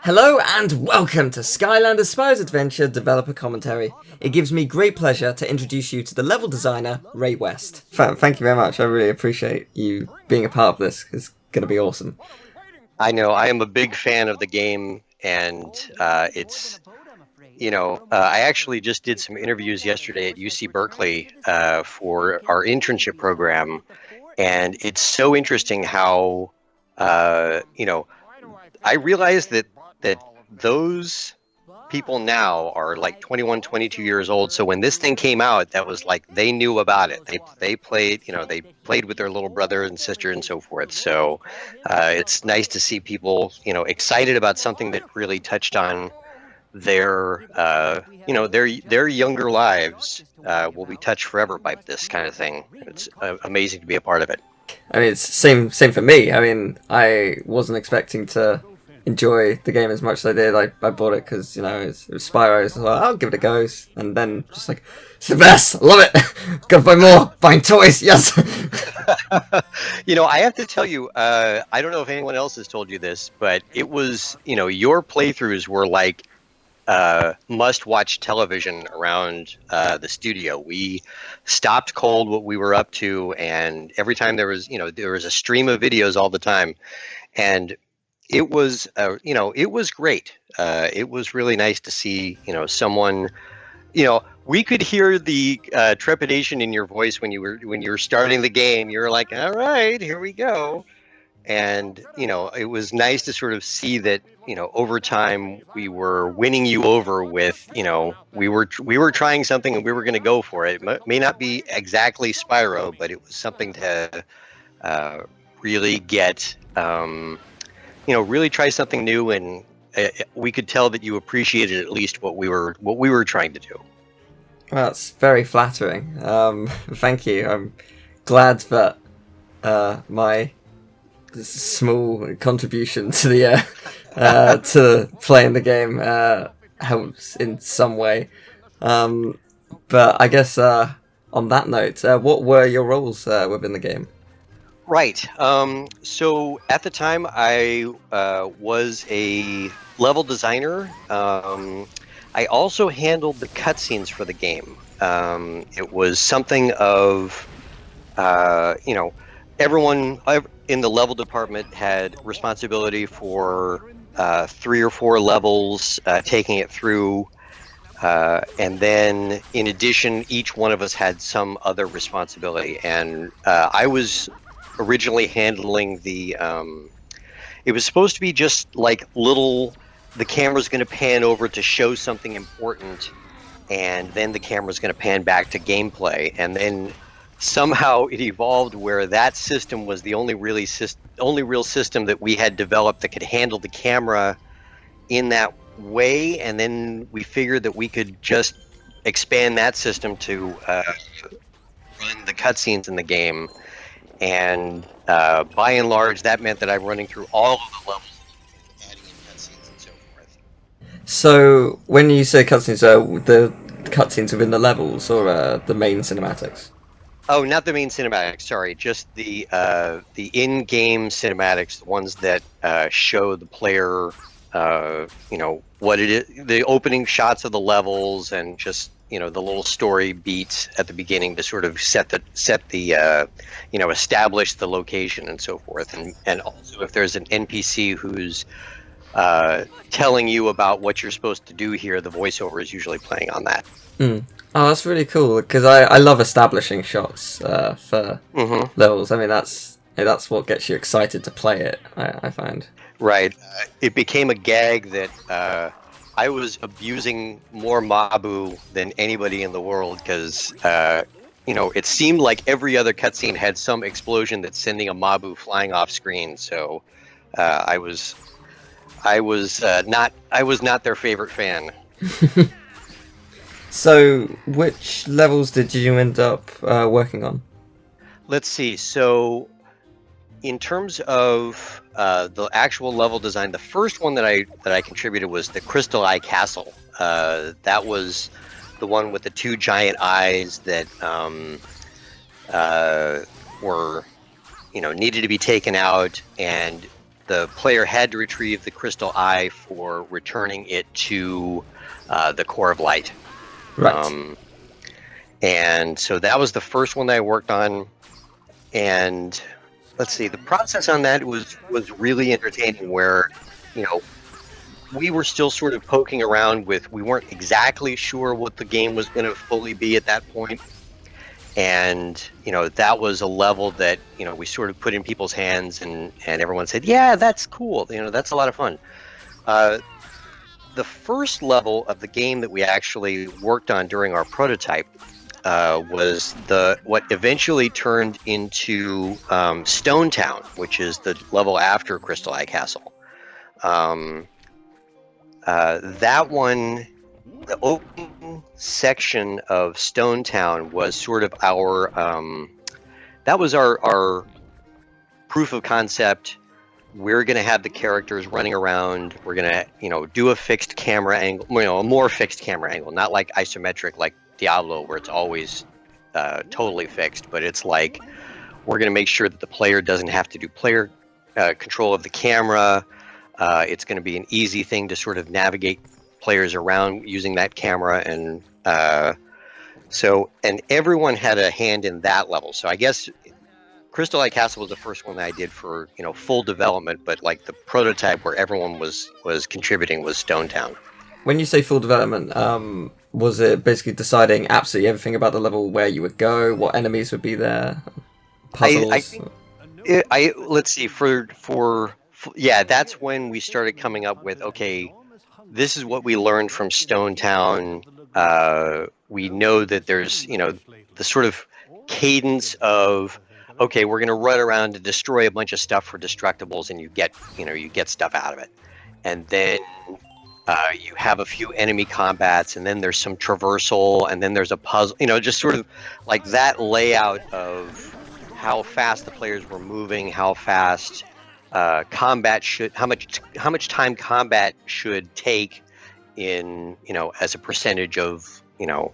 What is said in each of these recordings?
Hello and welcome to Skylanders Spyro's Adventure Developer Commentary. It gives me great pleasure to introduce you to the level designer, Ray West. Thank you very much, I really appreciate you being a part of this. It's going to be awesome. I know I am a big fan of the game, and I actually just did some interviews yesterday at UC Berkeley for our internship program, and it's so interesting how, I realized that those people now are like 21, 22 years old. So when this thing came out, that was like they knew about it. They played, they played with their little brother and sister and so forth. So it's nice to see people, excited about something that really touched on their, their younger lives will be touched forever by this kind of thing. It's amazing to be a part of it. I mean, it's same for me. I mean, I wasn't expecting to enjoy the game as much as I did. I bought it because, it was Spyro, so I'll give it a go. And then just like, it's the best! I love it! Gotta buy more! Buying toys! Yes! I have to tell you, I don't know if anyone else has told you this, but it was, your playthroughs were like must-watch television around the studio. We stopped cold what we were up to, and every time there was a stream of videos all the time, and it was it was great. It was really nice to see someone. We could hear the trepidation in your voice when you were starting the game. You were like, all right, here we go. And it was nice to sort of see that over time we were winning you over with we were trying something and we were going to go for it. It may not be exactly Spyro, but it was something to really get really try something new, and we could tell that you appreciated at least what we were trying to do. Well, that's very flattering. Thank you. I'm glad that my small contribution to the to playing the game helps in some way. But I guess on that note, what were your roles within the game? Right. So at the time, I was a level designer. I also handled the cutscenes for the game. It was something of, everyone in the level department had responsibility for 3 or 4 levels, taking it through. And then, in addition, each one of us had some other responsibility. And I was originally handling the it was supposed to be just like the camera's going to pan over to show something important, and then the camera's going to pan back to gameplay, and then somehow it evolved where that system was the only real system that we had developed that could handle the camera in that way. And then we figured that we could just expand that system to run the cutscenes in the game. And by and large, that meant that I'm running through all of the levels, adding in cutscenes and so forth. So, when you say cutscenes, the cutscenes within the levels or the main cinematics? Oh, not the main cinematics. Sorry, just the in-game cinematics, the ones that show the player, what it is, the opening shots of the levels, and just the little story beats at the beginning to sort of set the establish the location and so forth, and also if there's an NPC who's telling you about what you're supposed to do here, the voiceover is usually playing on that. Mm. Oh, that's really cool, because I love establishing shots for levels. I mean, that's what gets you excited to play it, I find. Right. It became a gag that I was abusing more Mabu than anybody in the world, because it seemed like every other cutscene had some explosion that's sending a Mabu flying off screen. So I was not their favorite fan. So, which levels did you end up working on? Let's see. So, in terms of the actual level design, the first one that I contributed was the Crystal Eye Castle. That was the one with the 2 giant eyes that were needed to be taken out, and the player had to retrieve the crystal eye for returning it to the core of light. Right. And so that was the first one that I worked on. And let's see, the process on that was really entertaining, where, you know, we were still sort of poking around with, we weren't exactly sure what the game was going to fully be at that point. And, you know, that was a level that, you know, we sort of put in people's hands, and everyone said, yeah, that's cool. You know, that's a lot of fun. The first level of the game that we actually worked on during our prototype was what eventually turned into Stone Town, which is the level after Crystal Eye Castle. That one, the open section of Stone Town, was sort of our that was our proof of concept. We're going to have the characters running around. We're going to, you know, do a fixed camera angle, you know, a more fixed camera angle, not like isometric like Diablo, where it's always totally fixed, but it's like, we're going to make sure that the player doesn't have to do player control of the camera. It's going to be an easy thing to sort of navigate players around using that camera. And and everyone had a hand in that level. So I guess Crystal Eye Castle was the first one that I did for, you know, full development, but like the prototype where everyone was contributing was Stone Town. When you say full development, was it basically deciding absolutely everything about the level, where you would go, what enemies would be there, puzzles? I think let's see, yeah, that's when we started coming up with, okay, this is what we learned from Stone Town. We know that there's, you know, the sort of cadence of, okay, we're going to run around and destroy a bunch of stuff for destructibles, and you get stuff out of it. And then you have a few enemy combats, and then there's some traversal, and then there's a puzzle, you know, just sort of like that layout of how fast the players were moving, how fast combat how much time combat should take in, you know, as a percentage of, you know,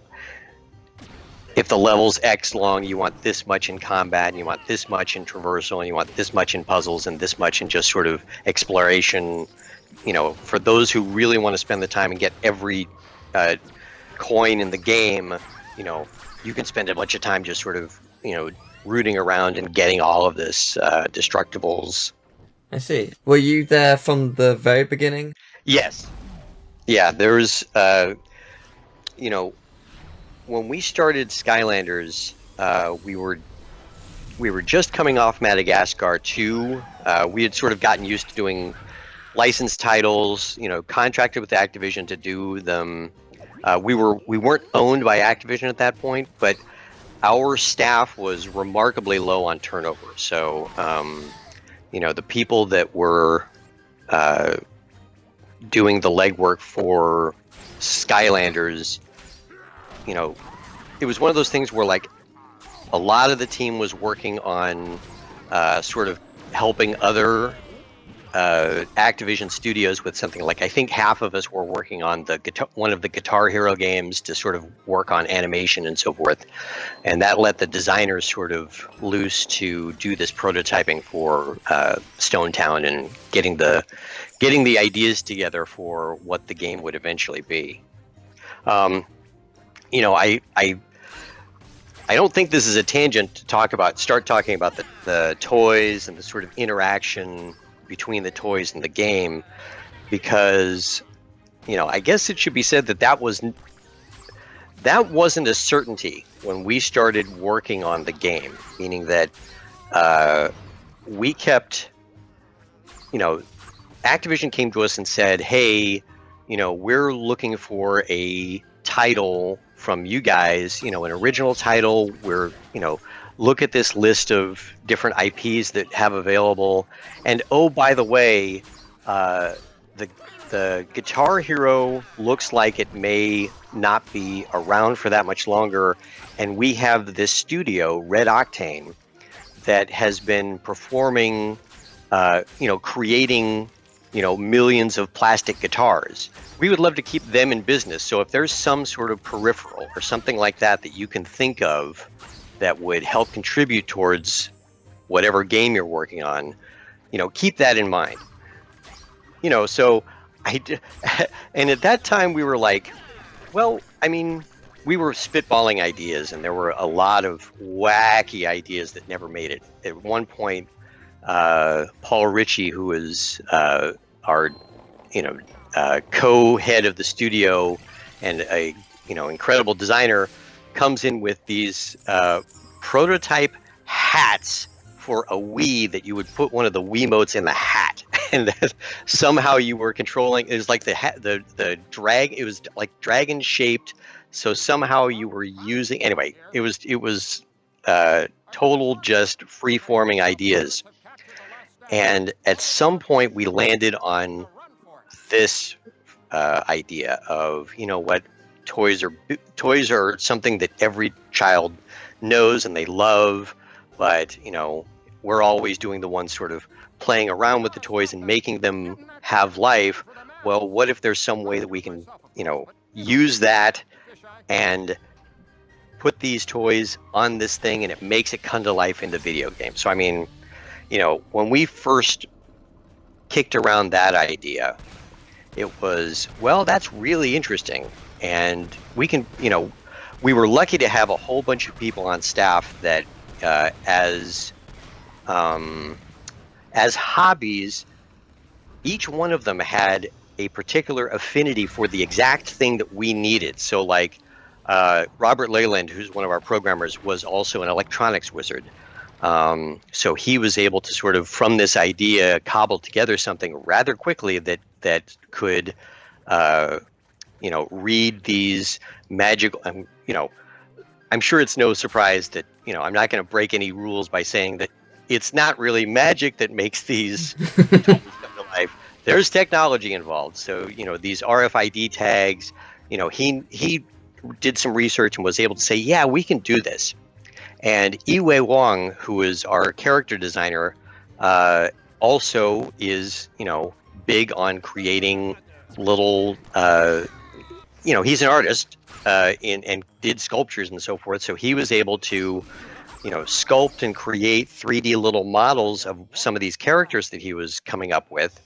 if the level's X long, you want this much in combat, and you want this much in traversal, and you want this much in puzzles, and this much in just sort of exploration. You know, for those who really want to spend the time and get every coin in the game, you know, you can spend a bunch of time just sort of, you know, rooting around and getting all of this destructibles. I see. Were you there from the very beginning? Yes. Yeah, there's, you know, when we started Skylanders, we were just coming off Madagascar 2. We had sort of gotten used to doing licensed titles, you know, contracted with Activision to do them. We weren't owned by Activision at that point, but our staff was remarkably low on turnover. So, you know, the people that were doing the legwork for Skylanders, you know, it was one of those things where, like, a lot of the team was working on sort of helping other Activision studios with something. Like, I think half of us were working on one of the Guitar Hero games to sort of work on animation and so forth, and that let the designers sort of loose to do this prototyping for Stone Town and getting the ideas together for what the game would eventually be. You know, I don't think this is a tangent to start talking about the toys and the sort of interaction between the toys and the game, because, you know, I guess it should be said that wasn't a certainty when we started working on the game, meaning that we kept, you know, Activision came to us and said, hey, you know, we're looking for a title from you guys, you know, an original title. We're, you know, look at this list of different IPs that have available. And oh, by the way, the Guitar Hero looks like it may not be around for that much longer. And we have this studio, Red Octane, that has been performing, you know, creating, you know, millions of plastic guitars. We would love to keep them in business. So if there's some sort of peripheral or something like that you can think of that would help contribute towards whatever game you're working on, keep that in mind. So and at that time we were like, well, I mean, we were spitballing ideas, and there were a lot of wacky ideas that never made it. At one point, Paul Ritchie, who is our, co-head of the studio and a, incredible designer, comes in with these prototype hats for a Wii that you would put one of the Wiimotes in the hat, and that somehow you were controlling. It was like the drag. It was like dragon shaped. So somehow you were using. Anyway, it was total just free forming ideas. And at some point we landed on this idea of, what, toys are something that every child knows and they love, but we're always doing the ones sort of playing around with the toys and making them have life. Well, what if there's some way that we can use that and put these toys on this thing and it makes it come to life in the video game? So I mean, when we first kicked around that idea, it was, well, that's really interesting, and we can, we were lucky to have a whole bunch of people on staff that as hobbies, each one of them had a particular affinity for the exact thing that we needed. So like Robert Leyland, who's one of our programmers, was also an electronics wizard. So he was able to sort of, from this idea, cobble together something rather quickly that could, read these magical, I'm sure it's no surprise that, I'm not going to break any rules by saying that it's not really magic that makes these toys come to life. There's technology involved. So, these RFID tags, he did some research and was able to say, yeah, we can do this. And Yiwei Wang, who is our character designer, also is, big on creating little, he's an artist and did sculptures and so forth. So he was able to, sculpt and create 3D little models of some of these characters that he was coming up with,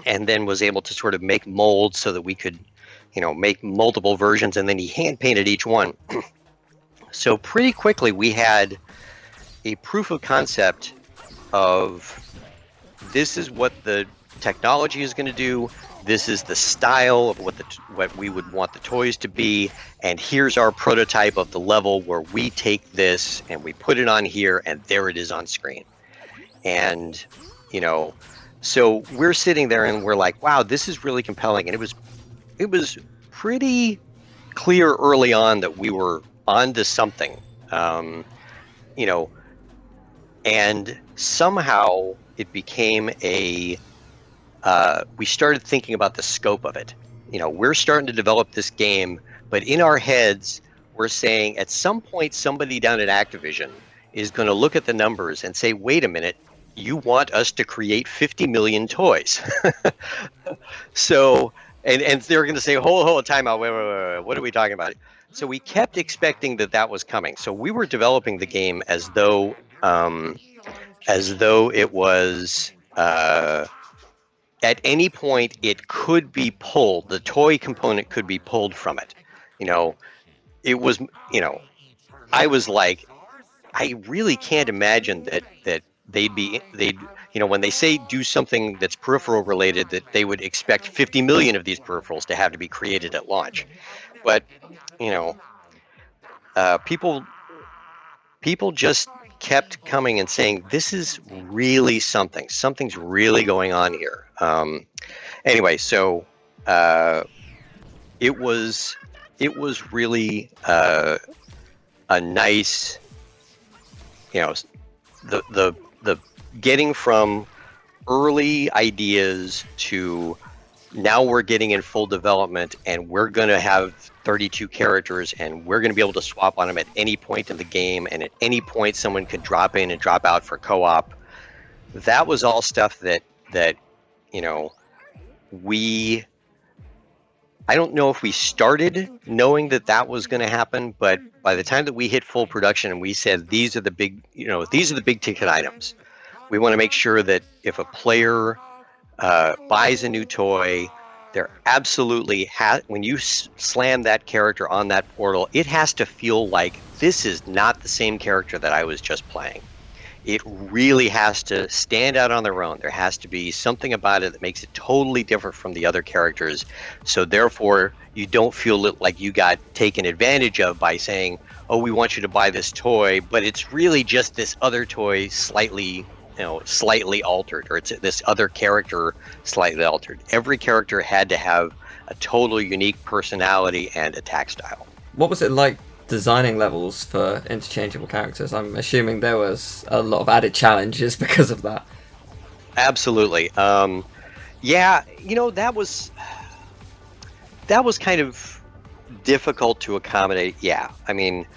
and then was able to sort of make molds so that we could, make multiple versions, and then he hand painted each one. So pretty quickly we had a proof of concept of, this is what the technology is going to do, this is the style of what we would want the toys to be, and here's our prototype of the level where we take this and we put it on here, and there it is on screen. And so we're sitting there and we're like, wow, this is really compelling. And it was pretty clear early on that we were onto something, and somehow it became we started thinking about the scope of it. We're starting to develop this game, but in our heads, we're saying at some point somebody down at Activision is going to look at the numbers and say, wait a minute, you want us to create 50 million toys. So, and they're going to say, hold, time out, wait, what are we talking about? So we kept expecting that was coming. So we were developing the game as though it was, at any point it could be pulled, the toy component could be pulled from it. It was, I was like, I really can't imagine that they'd when they say do something that's peripheral related, that they would expect 50 million of these peripherals to have to be created at launch. But people just kept coming and saying, this is really something's really going on here. Anyway, so it was really a nice, the getting from early ideas to now we're getting in full development, and we're going to have 32 characters, and we're going to be able to swap on them at any point in the game, and at any point someone could drop in and drop out for co-op. That was all stuff that I don't know if we started knowing that was going to happen, but by the time that we hit full production and we said these are the big ticket items, We want to make sure that if a player buys a new toy, they're absolutely when you slam that character on that portal, it has to feel like this is not the same character that I was just playing. It really has to stand out on their own. There has to be something about it that makes it totally different from the other characters. So therefore, you don't feel like you got taken advantage of by saying, oh, we want you to buy this toy, but it's really just this other toy slightly altered, or it's this other character slightly altered. Every character had to have a totally unique personality and attack style. What was it like designing levels for interchangeable characters? I'm assuming there was a lot of added challenges because of that. Absolutely. Yeah, that was kind of difficult to accommodate. Yeah, I mean,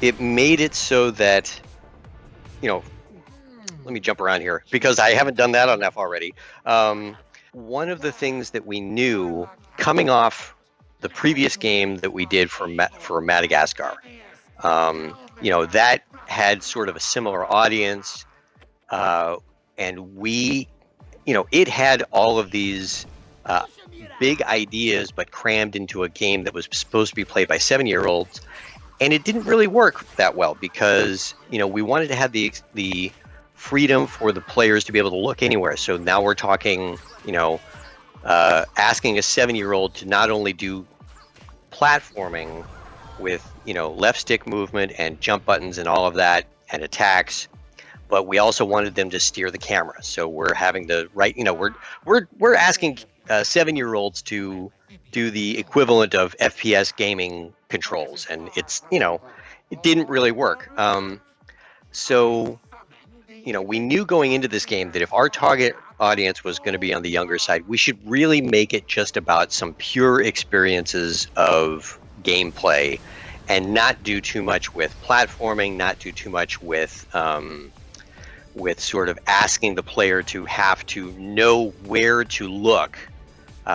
it made it so that, let me jump around here because I haven't done that enough already. One of the things that we knew coming off the previous game that we did for Madagascar, that had sort of a similar audience, and we, it had all of these big ideas, but crammed into a game that was supposed to be played by 7-year-olds, and it didn't really work that well because we wanted to have the freedom for the players to be able to look anywhere. So now we're talking, asking a 7-year-old to not only do platforming with left stick movement and jump buttons and all of that and attacks, but we also wanted them to steer the camera. So we're having to we're asking 7-year-olds to do the equivalent of FPS gaming controls, and it's it didn't really work. So we knew going into this game that if our target audience was going to be on the younger side, we should really make it just about some pure experiences of gameplay and not do too much with platforming, not do too much with sort of asking the player to have to know where to look.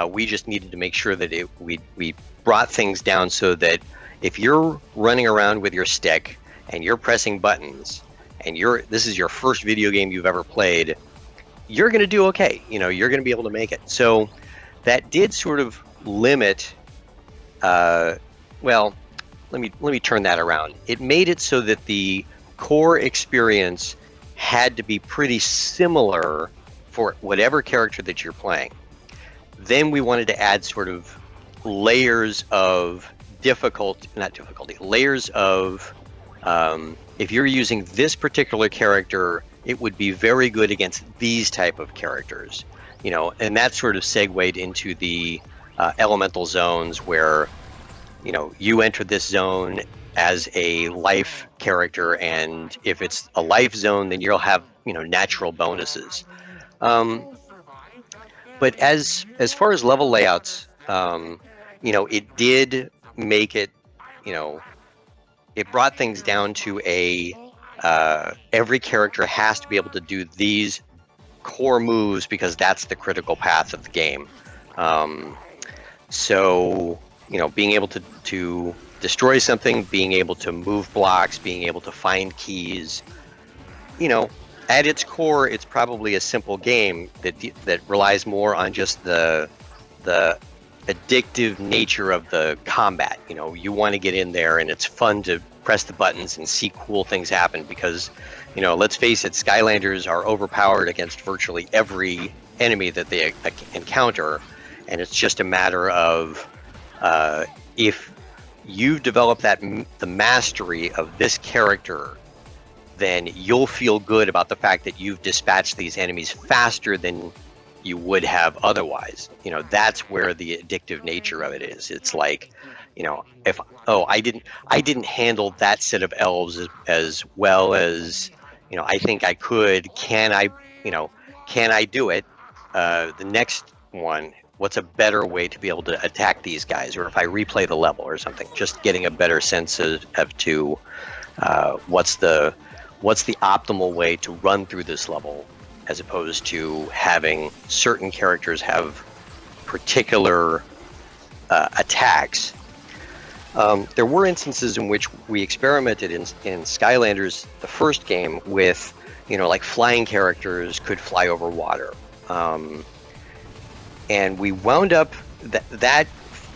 We just needed to make sure that we brought things down so that if you're running around with your stick and you're pressing buttons and this is your first video game you've ever played, you're going to do okay. You're going to be able to make it. So that did sort of limit. Well, let me turn that around. It made it so that the core experience had to be pretty similar for whatever character that you're playing. Then we wanted to add sort of layers of layers of if you're using this particular character, it would be very good against these type of characters, and that sort of segued into the elemental zones where, you enter this zone as a life character, and if it's a life zone, then you'll have, natural bonuses. But as far as level layouts, it did make it, it brought things down to every character has to be able to do these core moves because that's the critical path of the game. So, being able to destroy something, being able to move blocks, being able to find keys, at its core, it's probably a simple game that relies more on just the addictive nature of the combat. You want to get in there and it's fun to press the buttons and see cool things happen because, let's face it, Skylanders are overpowered against virtually every enemy that they encounter, and it's just a matter of if you've developed the mastery of this character, then you'll feel good about the fact that you've dispatched these enemies faster than you would have otherwise. That's where the addictive nature of it is. It's like, if I didn't handle that set of elves as well as I think I could. Can I do it? The next one, what's a better way to be able to attack these guys? Or if I replay the level or something, just getting a better sense of what's the optimal way to run through this level, as opposed to having certain characters have particular attacks. There were instances in which we experimented in Skylanders, the first game, with like flying characters could fly over water. And we wound up, that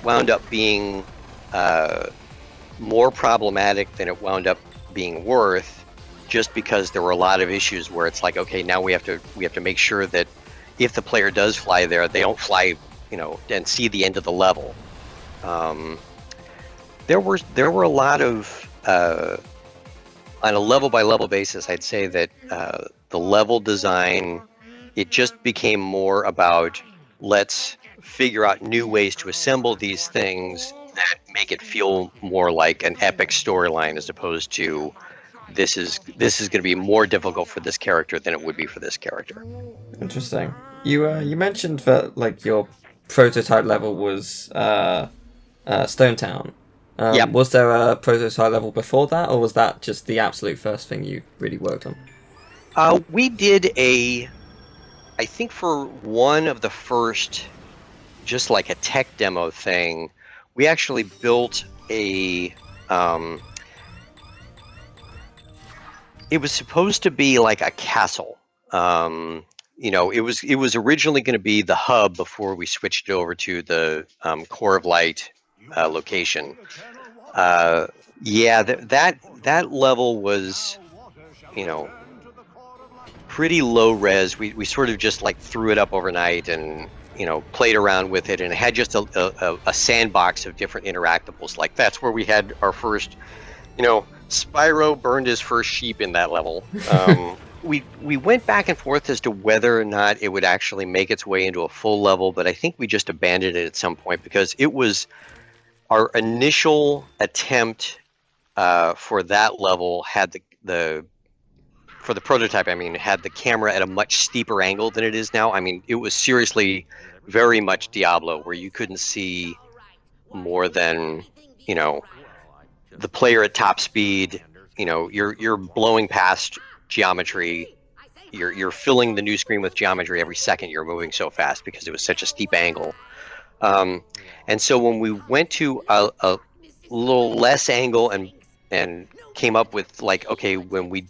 wound up being more problematic than it wound up being worth, just because there were a lot of issues where it's like, okay, now we have to make sure that if the player does fly there, they don't fly, and see the end of the level. There were a lot of on a level by level basis, I'd say that the level design, it just became more about, let's figure out new ways to assemble these things that make it feel more like an epic storyline, as opposed to this is going to be more difficult for this character than it would be for this character. Interesting. You mentioned that like your prototype level was Stone Town. Yep. Was there a prototype level before that, or was that just the absolute first thing you really worked on? We did I think for one of the first, just like a tech demo thing, we actually built it was supposed to be like a castle. It was originally going to be the hub before we switched it over to the Core of Light location. That level was, pretty low res. We sort of just like threw it up overnight and played around with it, and it had just a sandbox of different interactables. Like that's where we had our first, Spyro burned his first sheep in that level. We went back and forth as to whether or not it would actually make its way into a full level, but I think we just abandoned it at some point because it was our initial attempt for that level had for the prototype, had the camera at a much steeper angle than it is now. It was seriously very much Diablo, where you couldn't see more than, the player at top speed. You're blowing past geometry. You're filling the new screen with geometry every second. You're moving so fast because it was such a steep angle. And so when we went to a little less angle and came up with like, okay, when we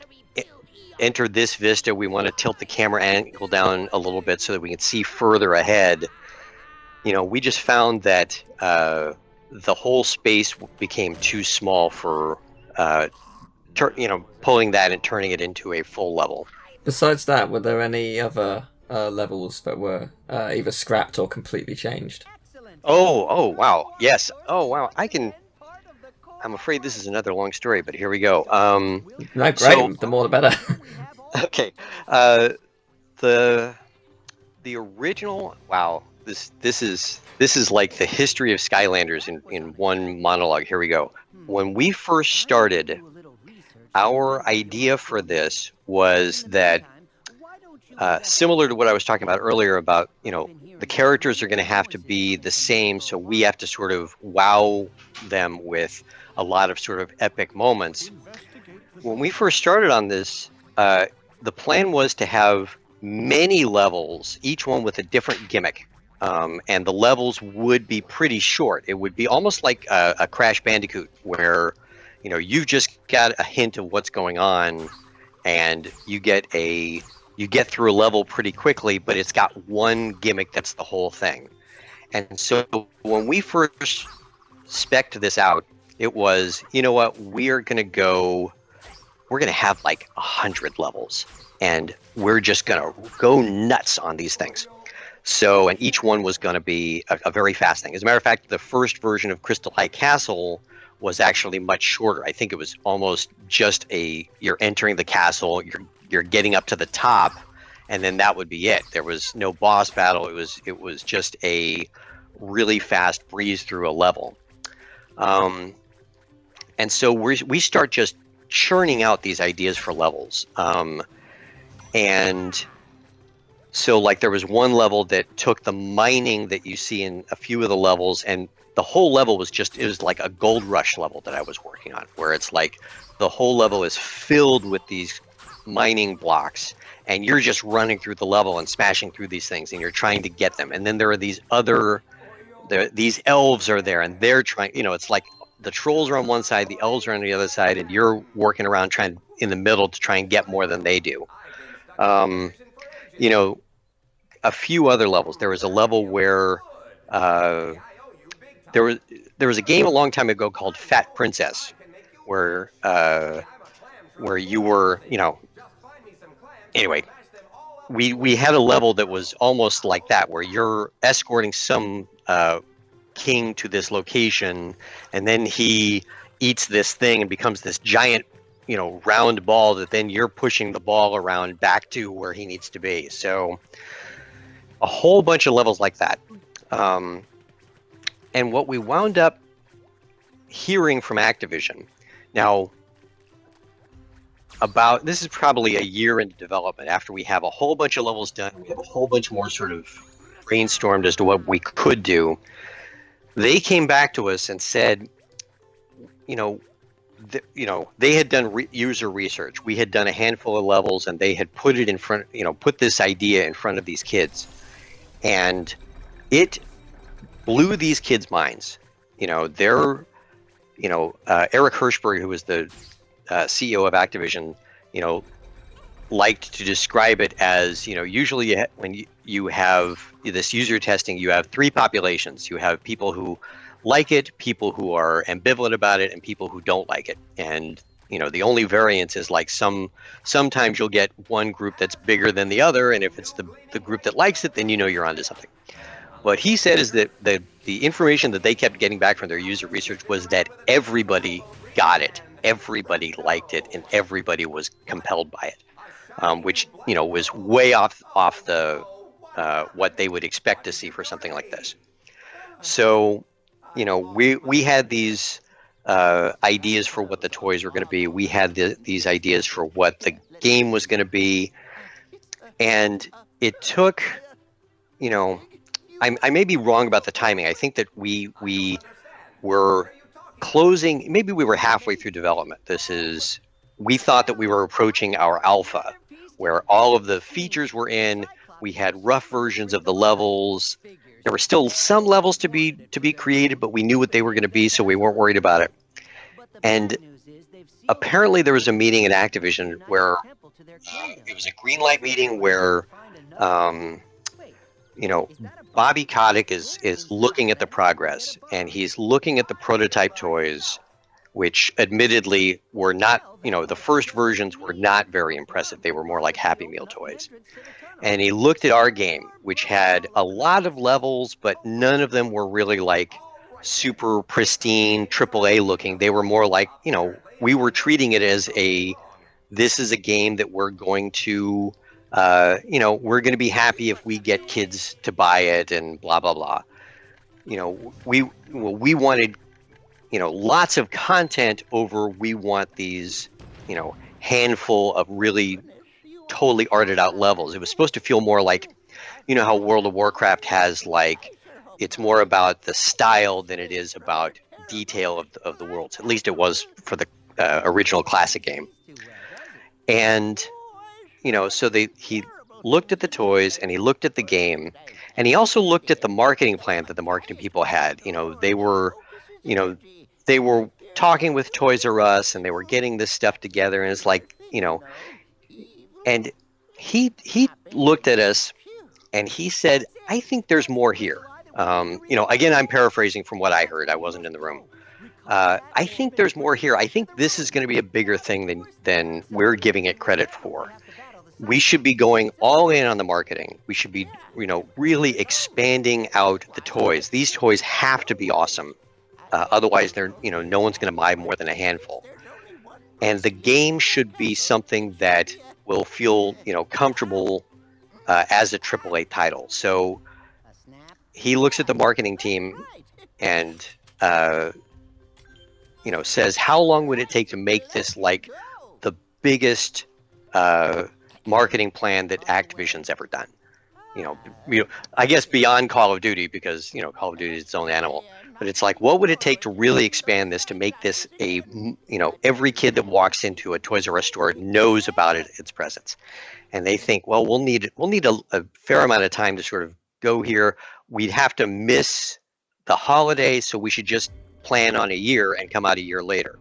enter this vista, we want to tilt the camera angle down a little bit so that we can see further ahead. We just found that the whole space became too small for pulling that and turning it into a full level. Besides that, were there any other levels that were either scrapped or completely changed? Oh wow, yes. Oh wow, I'm afraid this is another long story, but here we go. No, great. The more the better. Okay. The original. Wow. This is like the history of Skylanders in one monologue. Here we go. When we first started, our idea for this was that similar to what I was talking about earlier about, the characters are going to have to be the same, so we have to sort of wow them with a lot of sort of epic moments. When we first started on this, the plan was to have many levels, each one with a different gimmick, and the levels would be pretty short. It would be almost like a Crash Bandicoot, where you've just got a hint of what's going on, and you get through a level pretty quickly, but it's got one gimmick that's the whole thing. And so when we first spec'd this out, it was, what, we're going to have like 100 levels, and we're just going to go nuts on these things. So, and each one was going to be a very fast thing. As a matter of fact, the first version of Crystal High Castle was actually much shorter. I think it was almost just you're entering the castle, you're getting up to the top, and then that would be it. There was no boss battle. It was just a really fast breeze through a level. And so we start just churning out these ideas for levels. And so like there was one level that took the mining that you see in a few of the levels, and the whole level was like a gold rush level that I was working on, where it's like the whole level is filled with these mining blocks, and you're just running through the level and smashing through these things, and you're trying to get them. And then there are these elves are there, and they're trying, it's like the trolls are on one side, the elves are on the other side, and you're working around trying in the middle to try and get more than they do. You know, a few other levels. There was a level where uh, there was there was a game a long time ago called Fat Princess, where you were, anyway, we had a level that was almost like that, where you're escorting some king to this location, and then he eats this thing and becomes this giant, round ball that then you're pushing the ball around back to where he needs to be. So a whole bunch of levels like that. And what we wound up hearing from Activision, now, this is probably a year into development, after we have a whole bunch of levels done, we have a whole bunch more sort of brainstormed as to what we could do. They came back to us and said, they had done user research. We had done a handful of levels, and they had put it in front, put this idea in front of these kids, and it blew these kids' minds. Eric Hirschberg, who was the CEO of Activision, liked to describe it as, usually when you have this user testing, you have three populations. You have people who like it, people who are ambivalent about it, and people who don't like it. And the only variance is like sometimes you'll get one group that's bigger than the other, and if it's the group that likes it, then you're onto something. What he said is that the information that they kept getting back from their user research was that everybody got it, everybody liked it, and everybody was compelled by it, which was way off the what they would expect to see for something like this. So we had these ideas for what the toys were going to be. We had these ideas for what the game was going to be, and it took, I may be wrong about the timing. I think that we were closing, maybe we were halfway through development. We thought that we were approaching our alpha, where all of the features were in. We had rough versions of the levels. There were still some levels to be created, but we knew what they were going to be, so we weren't worried about it. And apparently there was a meeting at Activision where it was a green light meeting where Bobby Kotick is looking at the progress, and he's looking at the prototype toys, which admittedly were not, the first versions were not very impressive. They were more like Happy Meal toys. And he looked at our game, which had a lot of levels, but none of them were really like super pristine AAA looking. They were more like, we were treating it as this is a game that we're going to, we're going to be happy if we get kids to buy it and blah, blah, blah. We wanted, lots of content over, we want these, handful of really totally arted out levels. It was supposed to feel more like, how World of Warcraft has, like, it's more about the style than it is about detail of the worlds. At least it was for the original classic game. And so he looked at the toys, and he looked at the game, and he also looked at the marketing plan that the marketing people had. They were talking with Toys R Us, and they were getting this stuff together, and it's like, and he looked at us, and he said, I think there's more here. Again, I'm paraphrasing from what I heard. I wasn't in the room. I think there's more here. I think this is going to be a bigger thing than we're giving it credit for. We should be going all in on the marketing. We should be, really expanding out the toys. These toys have to be awesome. Otherwise, they're, no one's going to buy more than a handful. And the game should be something that will feel, comfortable as a AAA title. So he looks at the marketing team and, says, how long would it take to make this like the biggest marketing plan that Activision's ever done? I guess beyond Call of Duty, because, Call of Duty is its own animal. But it's like, what would it take to really expand this, to make this every kid that walks into a Toys R Us store knows about its presence? And they think, well, we'll need a fair amount of time to sort of go here. We'd have to miss the holiday, so we should just plan on a year and come out a year later.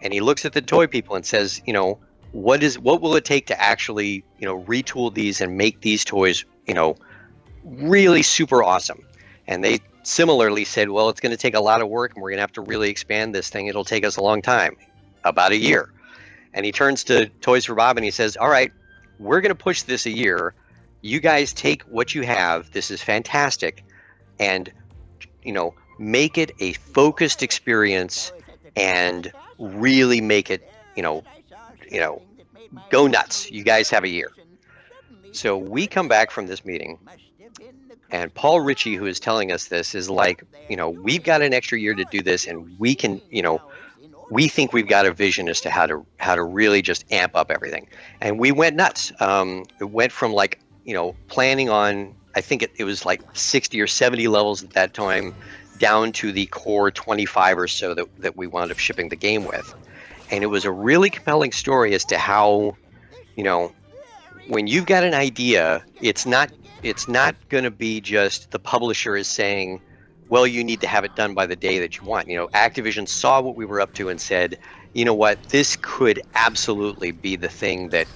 And he looks at the toy people and says, what will it take to actually, retool these and make these toys, really super awesome? And they similarly said, well, it's going to take a lot of work and we're going to have to really expand this thing. It'll take us a long time, about a year. And he turns to Toys for Bob and he says, all right, we're going to push this a year. You guys take what you have. This is fantastic. And, make it a focused experience and really make it, go nuts. You guys have a year. So we come back from this meeting, and Paul Ritchie, who is telling us this, is like, we've got an extra year to do this, and we can, we think we've got a vision as to how to really just amp up everything. And we went nuts. It went from like, planning on, I think it was like 60 or 70 levels at that time, down to the core 25 or so that we wound up shipping the game with. And it was a really compelling story as to how, when you've got an idea, it's not going to be just the publisher is saying, well, you need to have it done by the day that you want. Activision saw what we were up to and said, you know what, this could absolutely be the thing that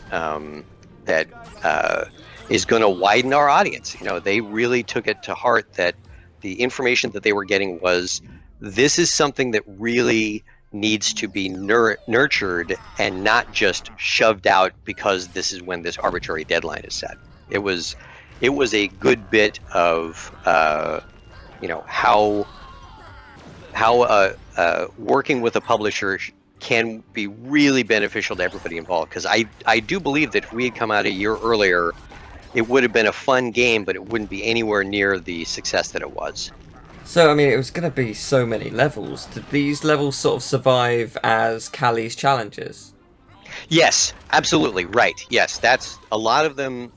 is going to widen our audience. They really took it to heart that the information that they were getting was, this is something that really needs to be nurtured and not just shoved out because this is when this arbitrary deadline is set. It was a good bit of how working with a publisher can be really beneficial to everybody involved. Because I do believe that if we had come out a year earlier, it would have been a fun game, but it wouldn't be anywhere near the success that it was. So, I mean, it was going to be so many levels. Did these levels sort of survive as Callie's challenges? Yes, absolutely, right. Yes, that's a lot of them.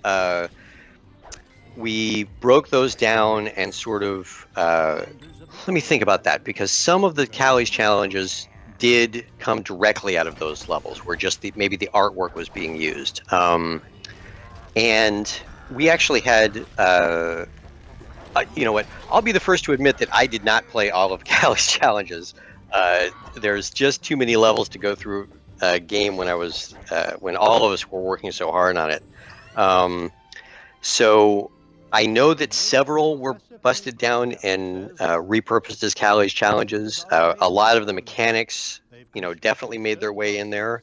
We broke those down and sort of... let me think about that, because some of the Callie's challenges did come directly out of those levels, where just maybe the artwork was being used. And we actually had, you know what, I'll be the first to admit that I did not play all of Callie's challenges. There's just too many levels to go through a game when when all of us were working so hard on it. So I know that several were busted down and repurposed as Callie's challenges. A lot of the mechanics, definitely made their way in there.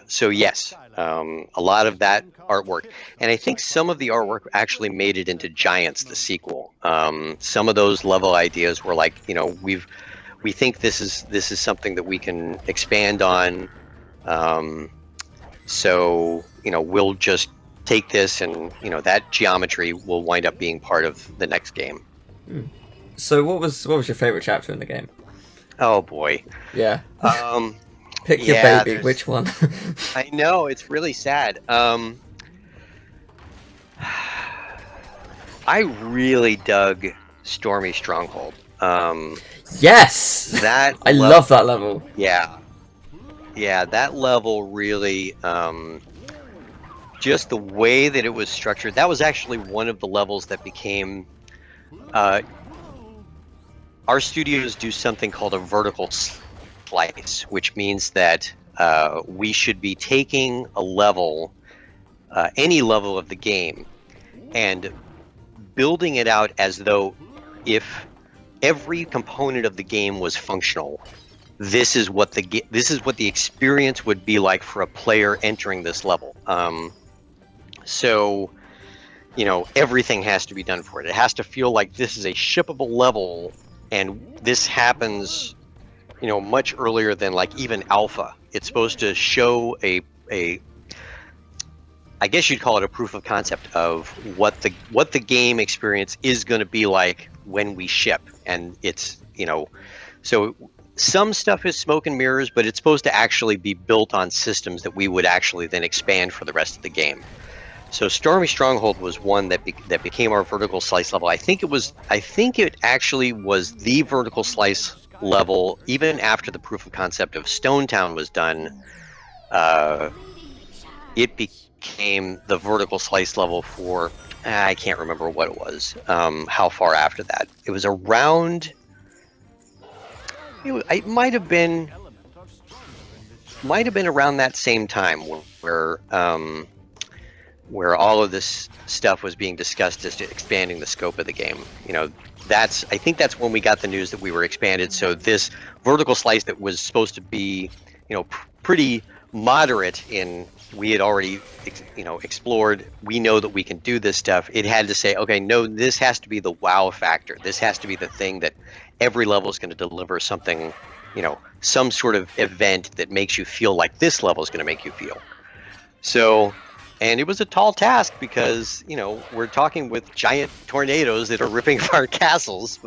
So yes, a lot of that artwork, and I think some of the artwork actually made it into Giants, the sequel. Some of those level ideas were like, we think this is something that we can expand on. So we'll just take this, and that geometry will wind up being part of the next game. So what was your favorite chapter in the game? Oh boy. Yeah. Pick your baby. Which one? I know, it's really sad. I really dug Stormy Stronghold. Yes. I love that level. Yeah, that level really. Just the way that it was structured. That was actually one of the levels that became. Our studios do something called a vertical slice, which means that we should be taking a level, any level of the game, and building it out as though if every component of the game was functional, this is what the experience would be like for a player entering this level. So, everything has to be done for it. It has to feel like this is a shippable level, and this happens, much earlier than like even alpha. It's supposed to show a I guess you'd call it a proof of concept of what the game experience is going to be like when we ship. And it's, so some stuff is smoke and mirrors, but it's supposed to actually be built on systems that we would actually then expand for the rest of the game. So Stormy Stronghold was one that became our vertical slice level. I think it actually was the vertical slice level even after the proof of concept of Stone Town was done. It became the vertical slice level for, I can't remember what it was, how far after that. It was around, it might have been might have been around that same time where all of this stuff was being discussed as to expanding the scope of the game. I think that's when we got the news that we were expanded. So this vertical slice that was supposed to be, pretty moderate in, we had already, explored. We know that we can do this stuff. It had to say, okay, no, this has to be the wow factor. This has to be the thing that every level is going to deliver something, some sort of event that makes you feel like this level is going to make you feel. So, and it was a tall task because, we're talking with giant tornadoes that are ripping apart castles.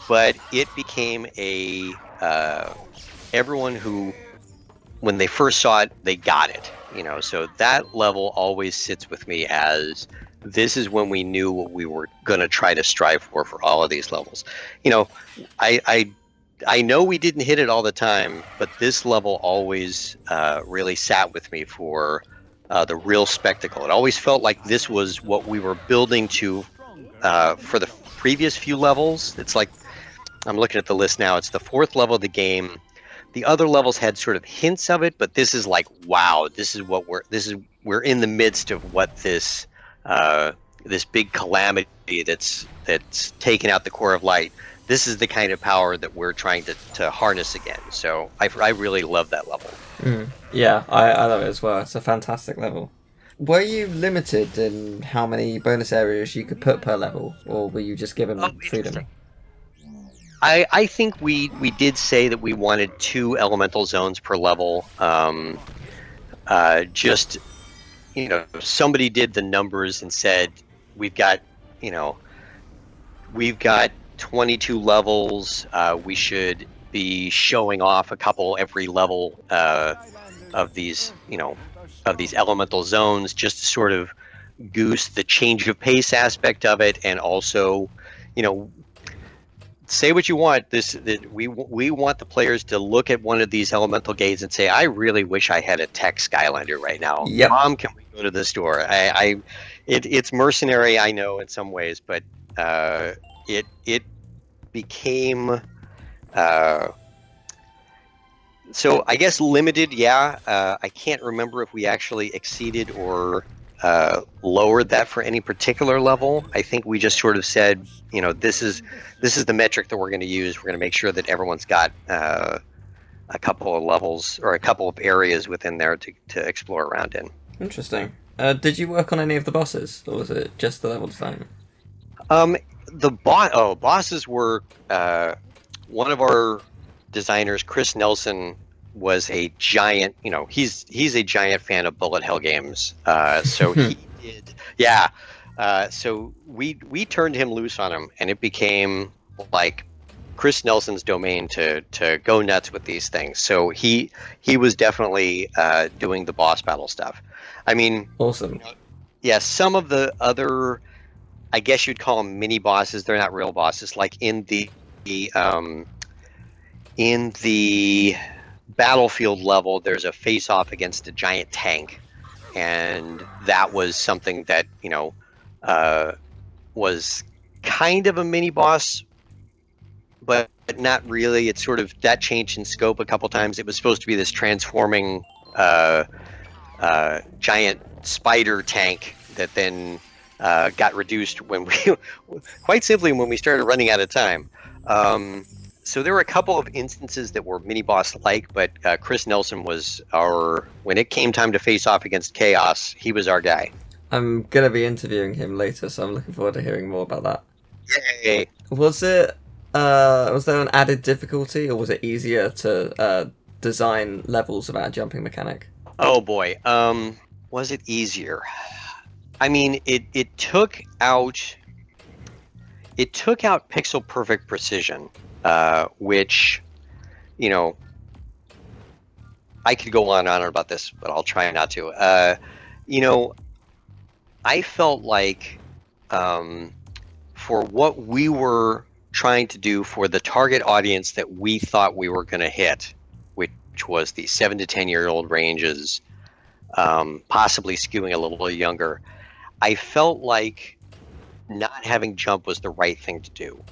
But it became everyone who, when they first saw it, they got it. So that level always sits with me as this is when we knew what we were going to try to strive for all of these levels. I know we didn't hit it all the time, but this level always really sat with me for the real spectacle. It always felt like this was what we were building to for the previous few levels. It's like, I'm looking at the list now, it's the 4th level of the game. The other levels had sort of hints of it, but this is like, wow, we're in the midst of what this big calamity that's taken out the core of light. This is the kind of power that we're trying to harness again. So I really love that level. Yeah, I love it as well. It's a fantastic level. Were you limited in how many bonus areas you could put per level, or were you just given freedom? I think we did say that we wanted 2 elemental zones per level. Just, somebody did the numbers and said we've got 22 levels. We should be showing off a couple every level of these elemental zones, just to sort of goose the change of pace aspect of it, and also, say what you want. We want the players to look at one of these elemental gates and say, "I really wish I had a tech Skylander right now. Yep. Mom, can we go to the store?" It's mercenary, I know, in some ways, but it became so I guess limited. Yeah, I can't remember if we actually exceeded or lowered that for any particular level. I think we just sort of said, this is the metric that we're going to use. We're going to make sure that everyone's got a couple of levels or a couple of areas within there to explore around in. Interesting. Did you work on any of the bosses, or was it just the level design? Bosses were one of our designers, Chris Nelson, was a giant. He's a giant fan of bullet hell games. So he did. Yeah. So we turned him loose on him, and it became like Chris Nelson's domain to go nuts with these things. So he was definitely doing the boss battle stuff. I mean, awesome. Yeah, some of the other, I guess you'd call them mini bosses. They're not real bosses. Like in the battlefield level, there's a face-off against a giant tank, and that was something that was kind of a mini boss, but not really. It's sort of that changed in scope a couple times. It was supposed to be this transforming giant spider tank that then got reduced when quite simply when we started running out of time. So there were a couple of instances that were mini boss like, but Chris Nelson was when it came time to face off against Chaos, he was our guy. I'm going to be interviewing him later, so I'm looking forward to hearing more about that. Yay! Was there an added difficulty, or was it easier to design levels without a jumping mechanic? Oh boy, was it easier? I mean, it took out pixel perfect precision, which, I could go on and on about this, but I'll try not to. I felt like for what we were trying to do for the target audience that we thought we were going to hit, which was the 7 to 10-year-old ranges, possibly skewing a little younger, I felt like not having jump was the right thing to do.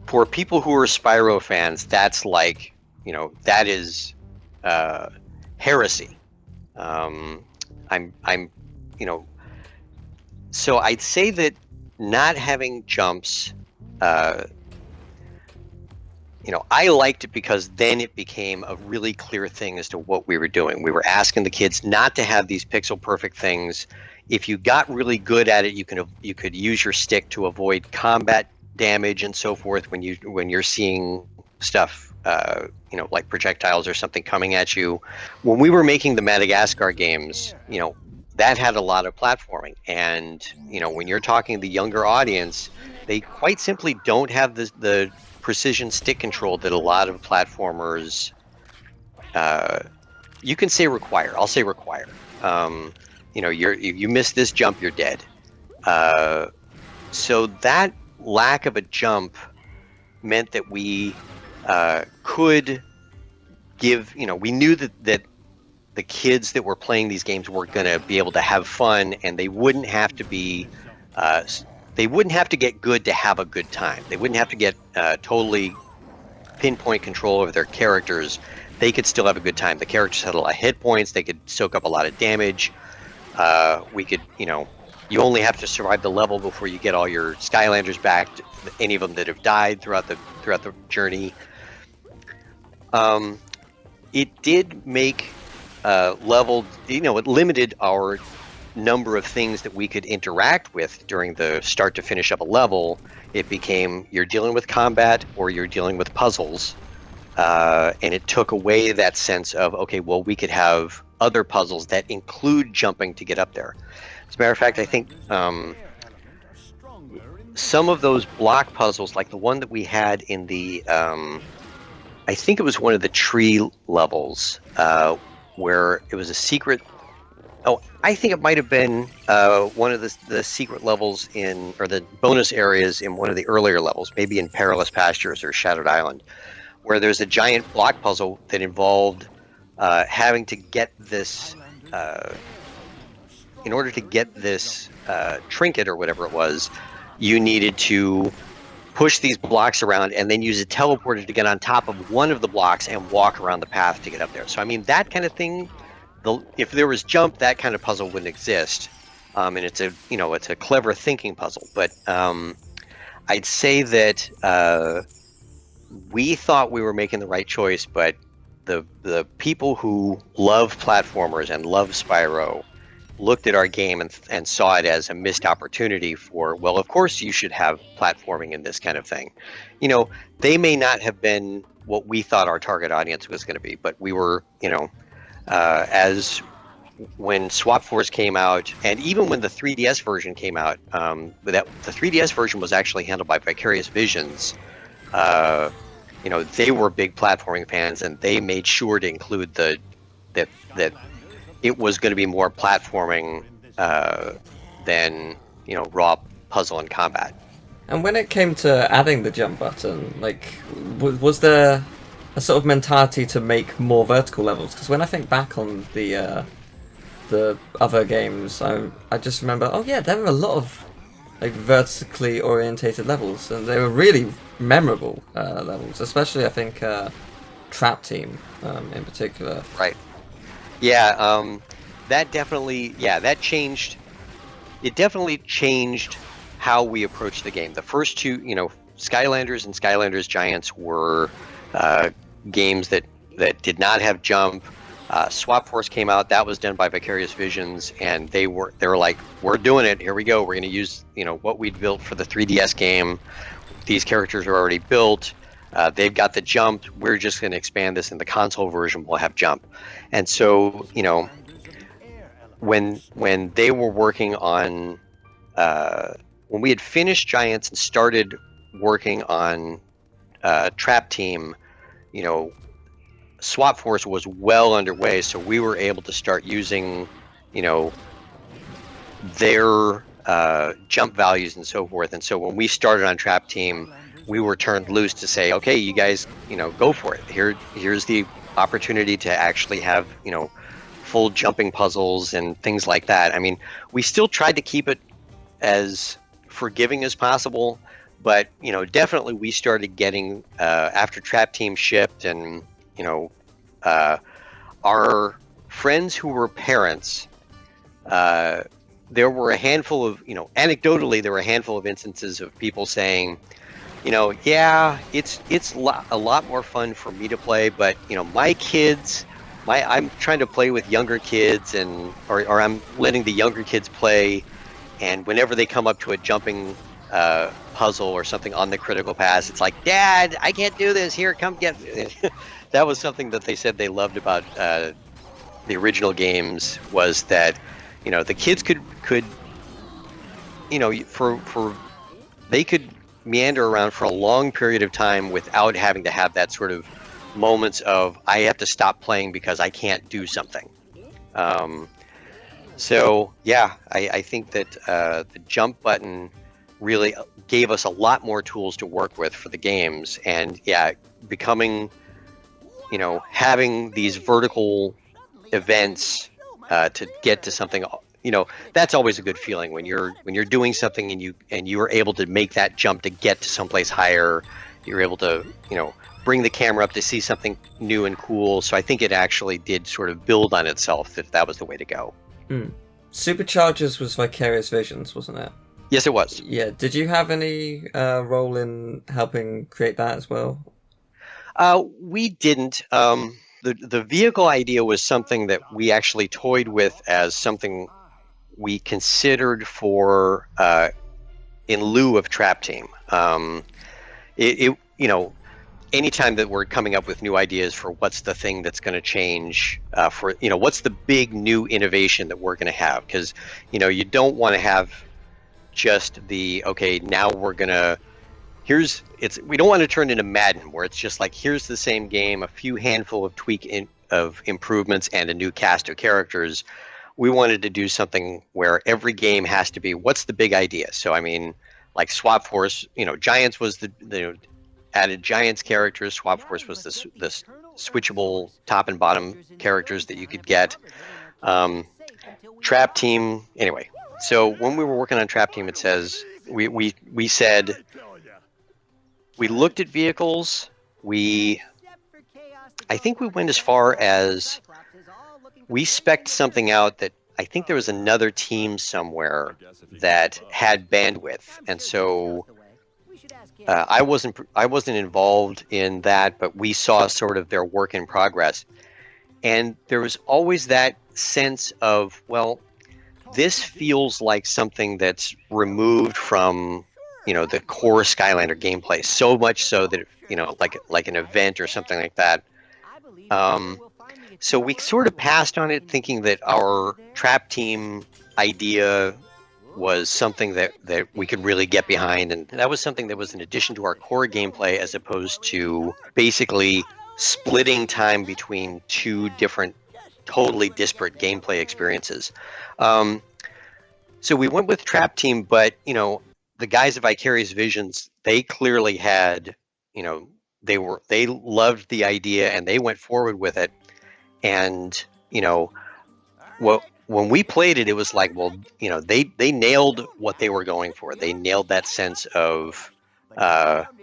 for people who are Spyro fans, that's like, that is heresy. I'm, so I'd say that not having jumps, I liked it because then it became a really clear thing as to what we were doing. We were asking the kids not to have these pixel perfect things. If you got really good at it, you could use your stick to avoid combat damage and so forth when you're seeing stuff, like projectiles or something coming at you. When we were making the Madagascar games, that had a lot of platforming, and when you're talking to the younger audience, they quite simply don't have the precision stick control that a lot of platformers, you can say require. I'll say require. You miss this jump, you're dead. So that lack of a jump meant that we could give, we knew that the kids that were playing these games were going to be able to have fun, and they wouldn't have to be they wouldn't have to get good to have a good time. They wouldn't have to get totally pinpoint control over their characters. They could still have a good time. The characters had a lot of hit points. They could soak up a lot of damage. We could, you only have to survive the level before you get all your Skylanders back, any of them that have died throughout the journey. It did make it limited our number of things that we could interact with during the start to finish up a level. It became you're dealing with combat or you're dealing with puzzles, and it took away that sense of, okay, well, we could have other puzzles that include jumping to get up there. As a matter of fact, I think some of those block puzzles, like the one that we had in the I think it was one of the tree levels, where it was a secret. Oh, I think it might have been one of the secret levels or the bonus areas in one of the earlier levels, maybe in Perilous Pastures or Shadowed Island, where there's a giant block puzzle that involved having to get this, in order to get this trinket or whatever it was, you needed to push these blocks around and then use a teleporter to get on top of one of the blocks and walk around the path to get up there. So, I mean, that kind of thing, if there was jump, that kind of puzzle wouldn't exist. And it's a clever thinking puzzle. But I'd say that we thought we were making the right choice, but the people who love platformers and love Spyro looked at our game and saw it as a missed opportunity for, well, of course you should have platforming in this kind of thing. They may not have been what we thought our target audience was going to be, but we were, as when Swap Force came out, and even when the 3DS version came out, the 3DS version was actually handled by Vicarious Visions. They were big platforming fans, and they made sure to include that it was going to be more platforming than raw puzzle and combat. And when it came to adding the jump button, was there a sort of mentality to make more vertical levels? Because when I think back on the other games, I just remember, oh yeah, there were a lot of vertically orientated levels, and they were really memorable levels, especially I think Trap Team in particular. Right. Yeah, that changed. It definitely changed how we approached the game. The first two, Skylanders and Skylanders Giants were games that did not have jump. Swap Force came out. That was done by Vicarious Visions, and they were like, we're doing it. Here we go. We're going to use what we'd built for the 3DS game. These characters are already built. They've got the jump. We're just going to expand this in the console version. We'll have jump. And so, when they were working on, when we had finished Giants and started working on Trap Team, Swap Force was well underway. So we were able to start using, their jump values and so forth. And so when we started on Trap Team, we were turned loose to say, okay, you guys, go for it. Here's the opportunity to actually have, full jumping puzzles and things like that. I mean, we still tried to keep it as forgiving as possible, But definitely we started getting after Trap Team shipped, and our friends who were parents. There were a handful of, anecdotally, there were a handful of instances of people saying, yeah, it's a lot more fun for me to play, but my kids, I'm trying to play with younger kids, or I'm letting the younger kids play, and whenever they come up to a jumping puzzle or something on the critical pass, it's like, Dad, I can't do this. Here, come get me. That was something that they said they loved about the original games, was that the kids could they could meander around for a long period of time without having to have that sort of moments of I have to stop playing because I can't do something. So yeah, I think that the jump button really gave us a lot more tools to work with for the games, and yeah, becoming having these vertical events to get to something, that's always a good feeling when you're doing something and you are able to make that jump to get to someplace higher. You're able to bring the camera up to see something new and cool. So I think it actually did sort of build on itself, if that was the way to go. Superchargers was Vicarious Visions, wasn't it? Yes, it was. Yeah. Did you have any role in helping create that as well? We didn't. The vehicle idea was something that we actually toyed with as something we considered for in lieu of Trap Team. Anytime that we're coming up with new ideas for what's the thing that's going to change, for what's the big new innovation that we're going to have, because you don't want to have just the now we're going to. We don't want to turn into Madden, where it's just like, here's the same game, a few handful of of improvements and a new cast of characters. We wanted to do something where every game has to be, what's the big idea? So I mean, like Swap Force, Giants was the added Giants characters. Swap Force was the switchable top and bottom characters that you could get. Trap Team, anyway. So when we were working on Trap Team, it says we said. We looked at vehicles. I think we went as far as we spec'd something out that I think there was another team somewhere that had bandwidth, and so I wasn't involved in that, but we saw sort of their work in progress, and there was always that sense of, well, this feels like something that's removed from the core Skylander gameplay, so much so that like an event or something like that. So we sort of passed on it, thinking that our Trap Team idea was something that we could really get behind, and that was something that was in addition to our core gameplay, as opposed to basically splitting time between two different, totally disparate gameplay experiences. So we went with Trap Team, but the guys at Vicarious Visions, they clearly had, they loved the idea and they went forward with it. And, when we played it, it was like, well, they nailed what they were going for. They nailed that sense of,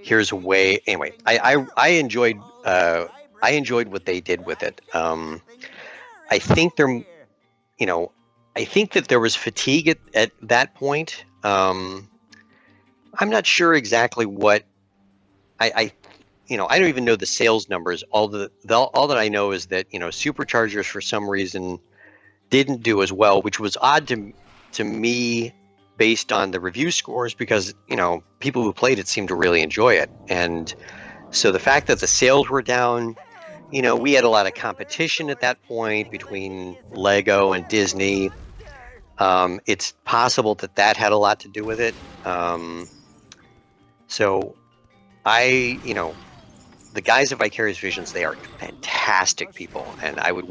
here's a way. Anyway, I enjoyed what they did with it. I think I think that there was fatigue at that point. I'm not sure exactly what I don't even know the sales numbers. All that I know is that Superchargers for some reason didn't do as well, which was odd to me based on the review scores, because people who played it seemed to really enjoy it, and so the fact that the sales were down, we had a lot of competition at that point between Lego and Disney. It's possible that had a lot to do with it. So the guys at Vicarious Visions, they are fantastic people, and I would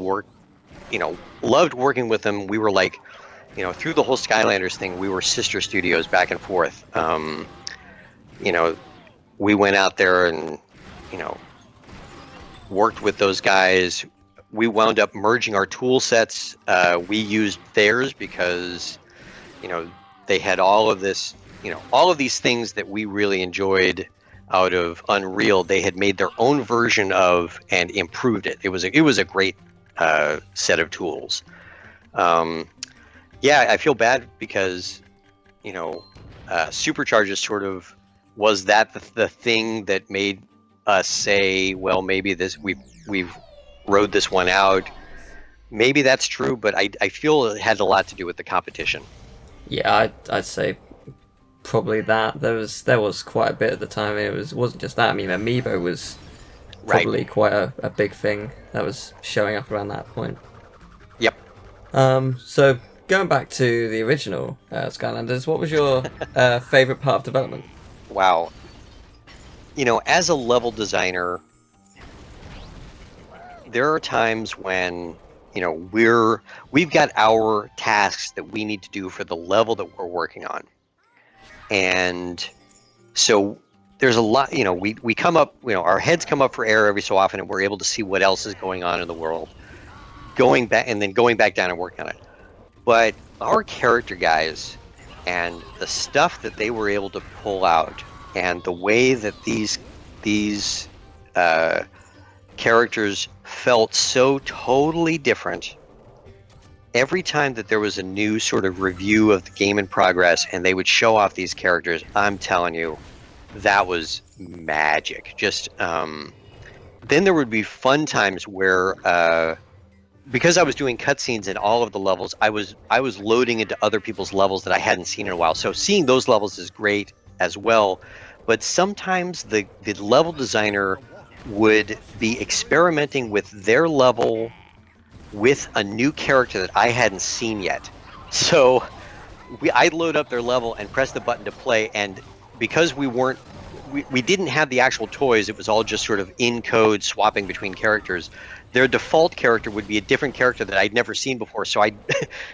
loved working with them. We were like, through the whole Skylanders thing, we were sister studios back and forth. We went out there and, worked with those guys. We wound up merging our tool sets. We used theirs because, they had all of this all of these things that we really enjoyed out of Unreal, they had made their own version of and improved it. It was a great set of tools. Yeah, I feel bad because Superchargers sort of was that the thing that made us say, well, maybe we've rode this one out. Maybe that's true, but I feel it had a lot to do with the competition. Yeah, I'd say probably that. There was quite a bit at the time. It wasn't just that. I mean, Amiibo was probably quite a big thing that was showing up around that point. Yep. So going back to the original Skylanders, what was your favorite part of development? Wow. As a level designer, there are times when we've got our tasks that we need to do for the level that we're working on, and so there's a lot. We come up. Our heads come up for air every so often, and we're able to see what else is going on in the world, going back down and working on it. But our character guys and the stuff that they were able to pull out, and the way that these characters felt so totally different. Every time that there was a new sort of review of the game in progress and they would show off these characters, I'm telling you, that was magic. Just then there would be fun times where because I was doing cutscenes in all of the levels, I was loading into other people's levels that I hadn't seen in a while. So seeing those levels is great as well. But sometimes the level designer would be experimenting with their level with a new character that I hadn't seen yet. So I'd load up their level and press the button to play, and because we didn't have the actual toys, it was all just sort of in code swapping between characters. Their default character would be a different character that I'd never seen before. So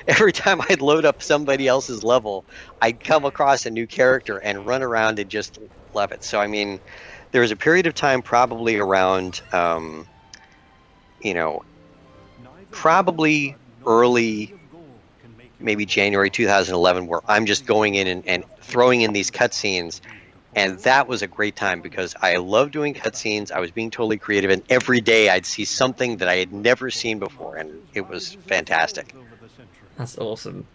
every time I'd load up somebody else's level, I'd come across a new character and run around and just love it. So I mean, there was a period of time probably around, probably early, maybe January 2011, where I'm just going in and throwing in these cutscenes. And that was a great time because I love doing cutscenes. I was being totally creative, and every day I'd see something that I had never seen before, and it was fantastic. That's awesome.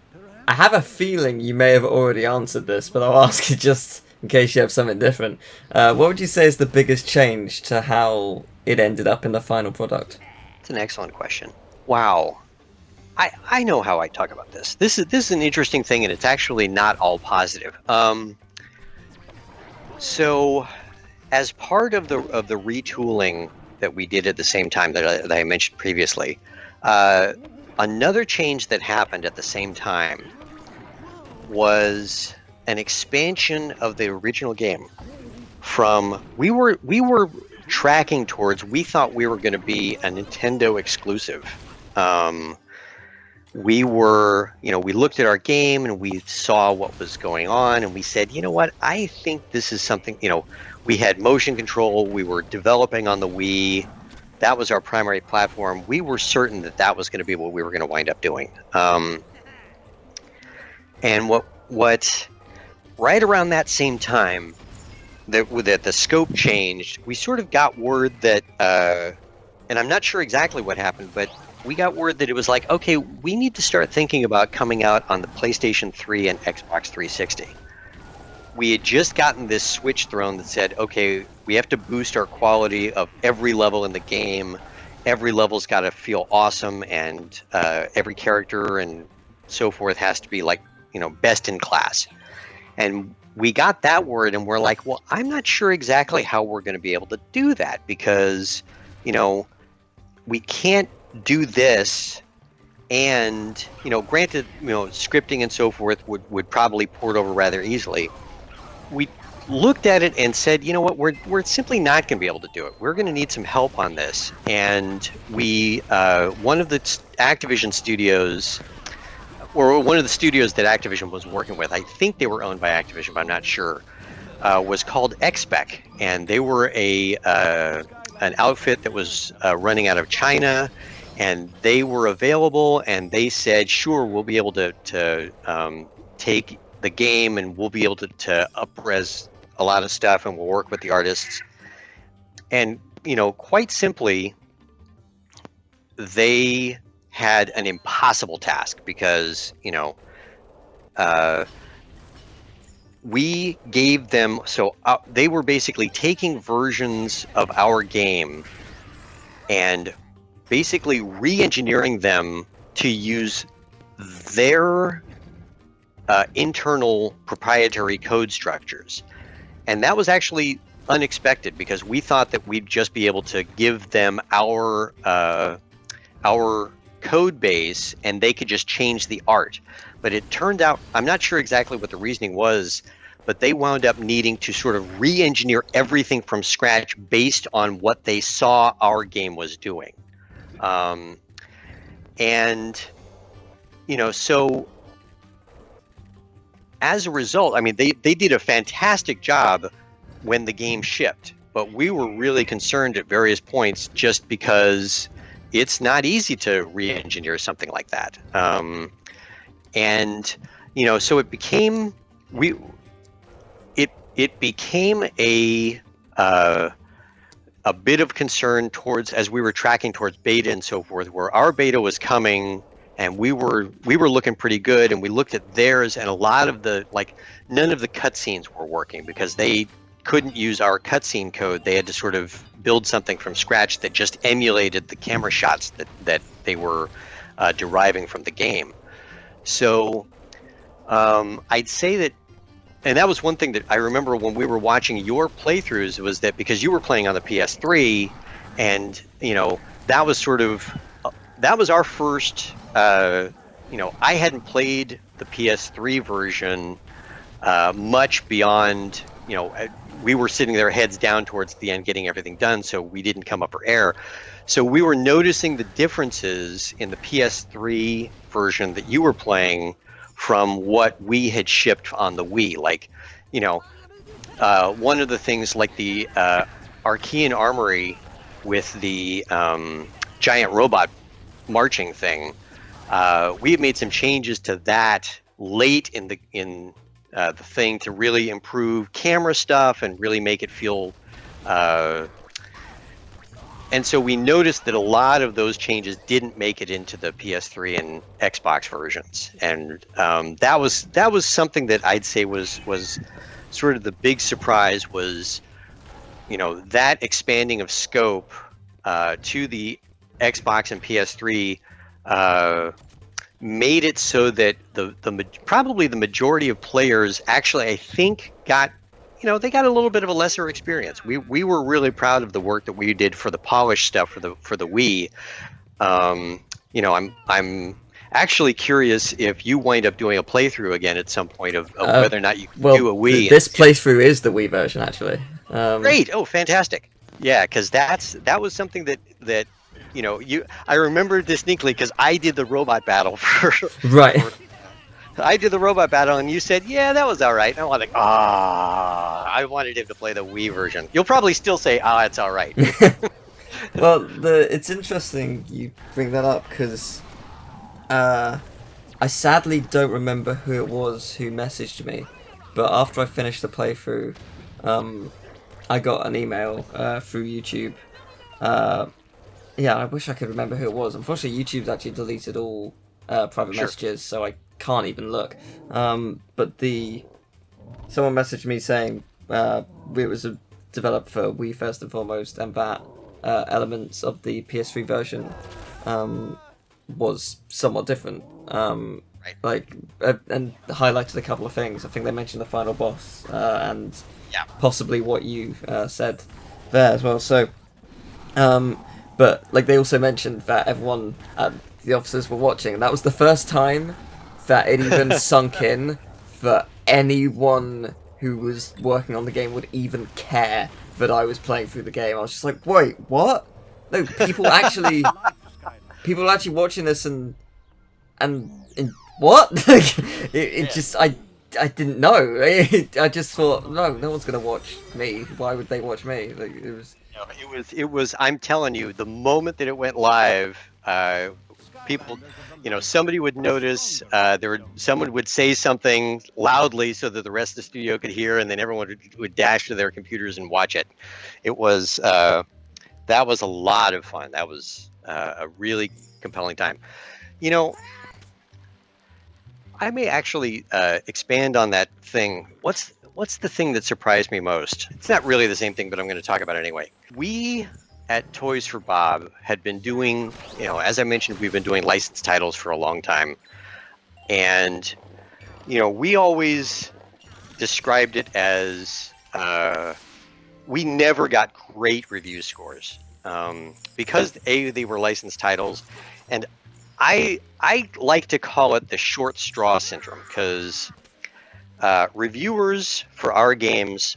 I have a feeling you may have already answered this, but I'll ask you just in case you have something different. What would you say is the biggest change to how it ended up in the final product? It's an excellent question. Wow. I know how I talk about this. This is an interesting thing, and it's actually not all positive. So, as part of the retooling that we did at the same time that I mentioned previously, another change that happened at the same time was an expansion of the original game. From we were tracking towards, we thought we were going to be a Nintendo exclusive. We looked at our game and we saw what was going on, and we said, you know what, I think this is something, we had motion control, we were developing on the Wii, that was our primary platform. We were certain that was going to be what we were going to wind up doing. And what right around that same time that the scope changed, we sort of got word that, and I'm not sure exactly what happened, but we got word that it was like, okay, we need to start thinking about coming out on the PlayStation 3 and Xbox 360. We had just gotten this switch thrown that said, okay, we have to boost our quality of every level in the game. Every level's got to feel awesome, and every character and so forth has to be like, best in class. And we got that word, and we're like, well, I'm not sure exactly how we're going to be able to do that because, we can't do this, and granted, scripting and so forth would probably port over rather easily. We looked at it and said, you know what, we're simply not going to be able to do it. We're going to need some help on this. And we one of the Activision studios, or one of the studios that Activision was working with, I think they were owned by Activision, but I'm not sure, was called XSpec, and they were an outfit that was running out of China. And they were available, and they said, sure, we'll be able to take the game, and we'll be able to up-res a lot of stuff, and we'll work with the artists. And, you know, quite simply, they had an impossible task because, you know, we gave them, so they were basically taking versions of our game and basically re-engineering them to use their internal proprietary code structures. And that was actually unexpected because we thought that we'd just be able to give them our code base and they could just change the art. But it turned out, I'm not sure exactly what the reasoning was, but they wound up needing to sort of re-engineer everything from scratch based on what they saw our game was doing. And, you know, so as a result, I mean, they did a fantastic job when the game shipped, but we were really concerned at various points just because it's not easy to re-engineer something like that. And, you know, so it became, it became a bit of concern towards, as we were tracking towards beta and so forth, where our beta was coming and we were looking pretty good, and we looked at theirs, and a lot of the, like, none of the cutscenes were working because they couldn't use our cutscene code. They had to sort of build something from scratch that just emulated the camera shots that they were deriving from the game. So I'd say that, and that was one thing that I remember when we were watching your playthroughs, was that because you were playing on the PS3, and, you know, that was sort of, that was our first, you know, I hadn't played the PS3 version much beyond, you know, we were sitting there heads down towards the end getting everything done, so we didn't come up for air. So we were noticing the differences in the PS3 version that you were playing from what we had shipped on the Wii. Like, you know, one of the things, like the Archean Armory with the giant robot marching thing, we had made some changes to that late in the thing to really improve camera stuff and really make it feel, and so we noticed that a lot of those changes didn't make it into the PS3 and Xbox versions, and that was something that I'd say was sort of the big surprise, was, you know, that expanding of scope to the Xbox and PS3 made it so that probably the majority of players actually, I think, got, you know, they got a little bit of a lesser experience. We were really proud of the work that we did for the polished stuff for the Wii. You know, I'm actually curious if you wind up doing a playthrough again at some point of whether or not you can do a Wii. This playthrough is the Wii version, actually. Great! Oh, fantastic! Yeah, because that was something that you know, I remember distinctly because I did the robot battle right. I did the robot battle, and you said, "Yeah, that was all right." And I was like, I wanted him to play the Wii version. You'll probably still say, it's all right." Well, it's interesting you bring that up because I sadly don't remember who it was who messaged me, but after I finished the playthrough, I got an email through YouTube. Yeah, I wish I could remember who it was. Unfortunately, YouTube's actually deleted all private messages, so I can't even look. But someone messaged me saying it was developed for Wii first and foremost, and that elements of the PS3 version was somewhat different. Right. Like, and highlighted a couple of things. I think they mentioned the final boss and possibly what you said there as well. So, but like they also mentioned that everyone at the officers were watching, and that was the first time that it even sunk in that anyone who was working on the game would even care that I was playing through the game. I was just like, wait, what? No, people actually watching this and what? Just I didn't know. I just thought, no one's gonna watch me. Why would they watch me? Like, it was. It was. I'm telling you, the moment that it went live, people, somebody would notice. Someone would say something loudly so that the rest of the studio could hear, and then everyone would dash to their computers and watch it. It was that was a lot of fun. That was a really compelling time. I may actually expand on that thing. What's the thing that surprised me most? It's not really the same thing, but I'm going to talk about it anyway. We at Toys for Bob had been doing, as I mentioned, we've been doing licensed titles for a long time. And, we always described it as we never got great review scores because, they were licensed titles. And I like to call it the short straw syndrome because reviewers for our games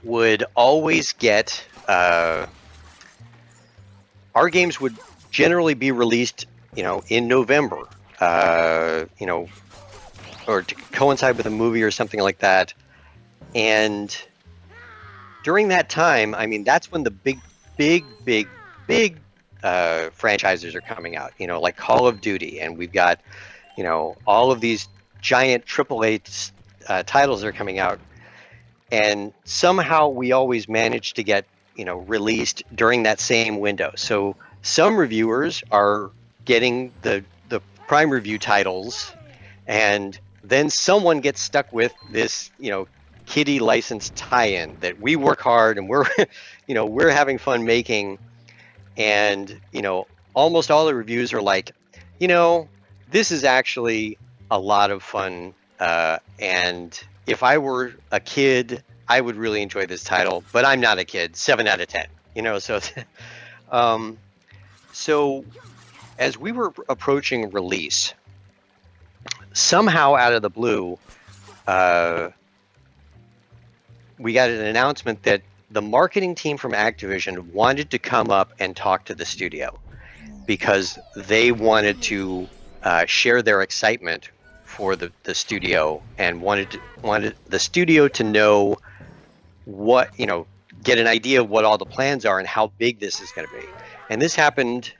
would always get our games would generally be released, in November, or to coincide with a movie or something like that. And during that time, I mean, that's when the big franchises are coming out, like Call of Duty, and we've got, all of these giant AAA titles are coming out, and somehow we always manage to get released during that same window. So some reviewers are getting the prime review titles, and then someone gets stuck with this kiddie licensed tie-in that we work hard and we're we're having fun making, and almost all the reviews are like, this is actually a lot of fun, and if I were a kid, I would really enjoy this title, but I'm not a kid. 7 out of 10. So so as we were approaching release, somehow out of the blue, we got an announcement that the marketing team from Activision wanted to come up and talk to the studio because they wanted to share their excitement for the studio and wanted the studio to know what, get an idea of what all the plans are and how big this is going to be. And this happened,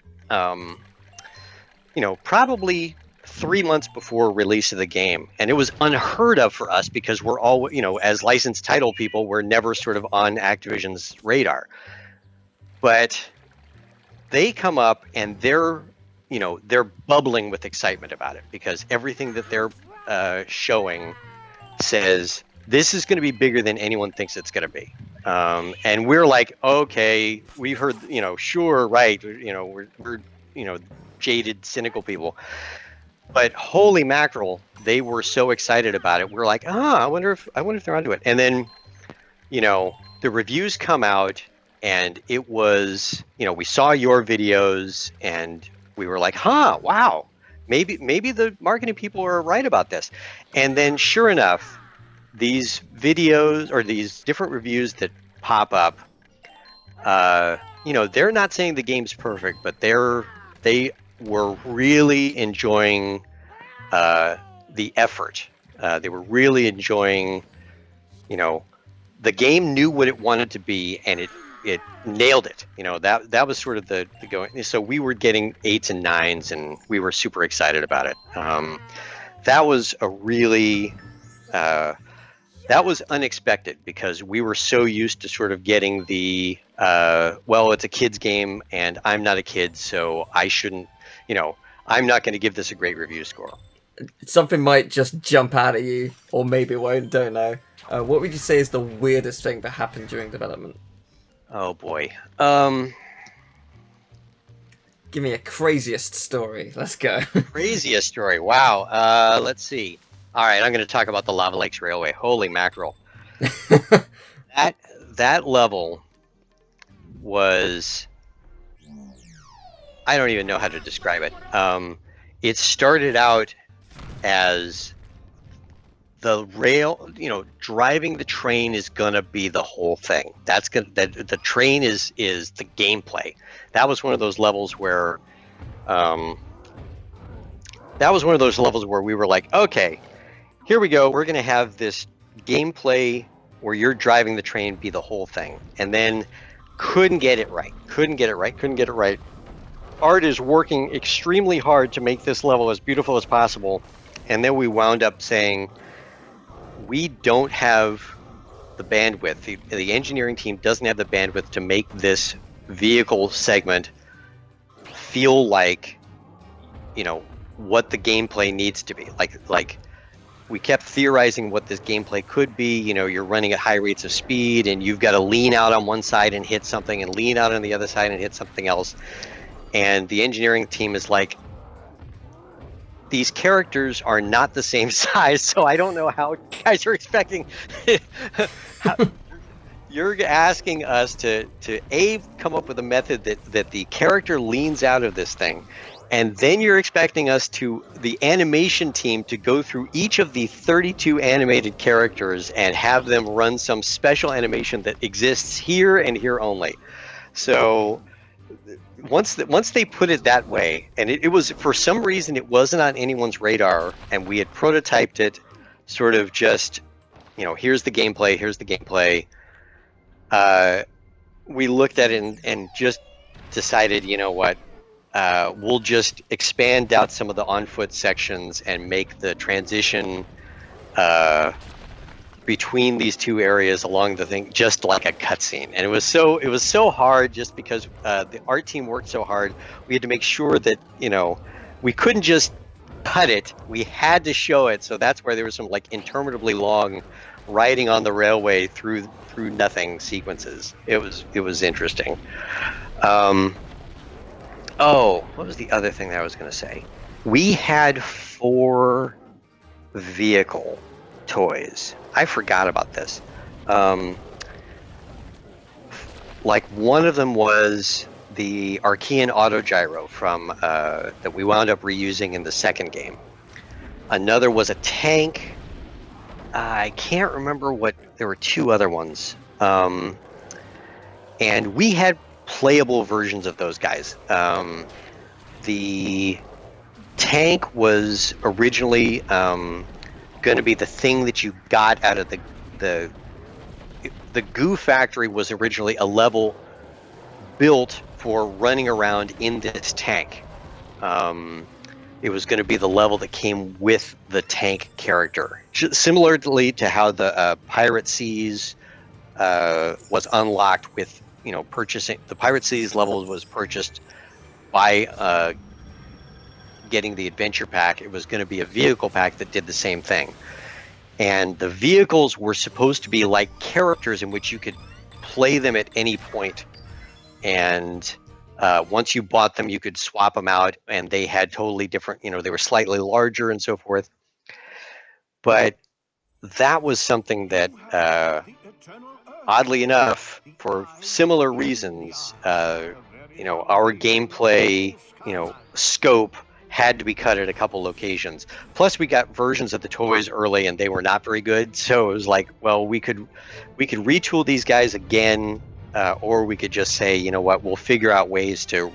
probably 3 months before release of the game. And it was unheard of for us because we're all, as licensed title people, we're never sort of on Activision's radar. But they come up and they're bubbling with excitement about it because everything that they're showing says this is going to be bigger than anyone thinks it's going to be. And we're like, okay, we've heard, sure, right. We're jaded, cynical people. But holy mackerel, they were so excited about it. We're like, I wonder if they're onto it. And then, the reviews come out, and it was, we saw your videos, and we were like, wow, maybe the marketing people are right about this. And then, sure enough, these videos or these different reviews that pop up, they're not saying the game's perfect, but they were really enjoying the effort. They were really enjoying, the game knew what it wanted to be, and it nailed it. That was sort of the going. So we were getting 8s and 9s, and we were super excited about it. That was a really that was unexpected because we were so used to sort of getting the it's a kid's game, and I'm not a kid, so I shouldn't. I'm not going to give this a great review score. Something might just jump out at you, or maybe it won't, don't know. What would you say is the weirdest thing that happened during development? Oh, boy. Give me a craziest story. Let's go. Craziest story. Wow. Let's see. All right, I'm going to talk about the Lava Lakes Railway. Holy mackerel. That level was... I don't even know how to describe it. It started out as the rail, driving the train is gonna be the whole thing. The train is the gameplay. That was one of those levels where, we were like, okay, here we go. We're gonna have this gameplay where you're driving the train be the whole thing, and then couldn't get it right. art is working extremely hard to make this level as beautiful as possible, and then we wound up saying we don't have the bandwidth. The engineering team doesn't have the bandwidth to make this vehicle segment feel like, you know, what the gameplay needs to be. Like we kept theorizing what this gameplay could be. You know, you're running at high rates of speed, and you've got to lean out on one side and hit something, and lean out on the other side and hit something else. And the engineering team is like, these characters are not the same size, so I don't know how you guys are expecting. You're asking us to come up with a method that the character leans out of this thing, and then you're expecting us the animation team, to go through each of the 32 animated characters and have them run some special animation that exists here and here only. So once they put it that way, and it was, for some reason, it wasn't on anyone's radar, and we had prototyped it sort of just, you know, here's the gameplay. We looked at it and just decided, you know what, we'll just expand out some of the on-foot sections and make the transition between these two areas along the thing just like a cutscene. And it was so hard, just because the art team worked so hard. We had to make sure that, you know, we couldn't just cut it, we had to show it. So that's where there was some like interminably long riding on the railway through nothing sequences. It was interesting. What was the other thing that I was going to say? We had 4 vehicle toys. I forgot about this. Like, one of them was the Archean Autogyro from that we wound up reusing in the second game. Another was a tank. I can't remember what. There were 2 other ones, and we had playable versions of those guys. The tank was originally going to be the thing that you got out of the goo factory. Was originally a level built for running around in this tank. It was going to be the level that came with the tank character, similarly to how the Pirate Seas was unlocked with, you know, purchasing. The Pirate Seas level was purchased by getting the adventure pack. It was going to be a vehicle pack that did the same thing, and the vehicles were supposed to be like characters in which you could play them at any point, and once you bought them, you could swap them out, and they had totally different, you know, they were slightly larger and so forth. But that was something that, oddly enough, for similar reasons, you know, our gameplay, you know, scope had to be cut at a couple locations. Plus, we got versions of the toys early, and they were not very good. So it was like, well, we could retool these guys again. Or we could just say, you know what, we'll figure out ways to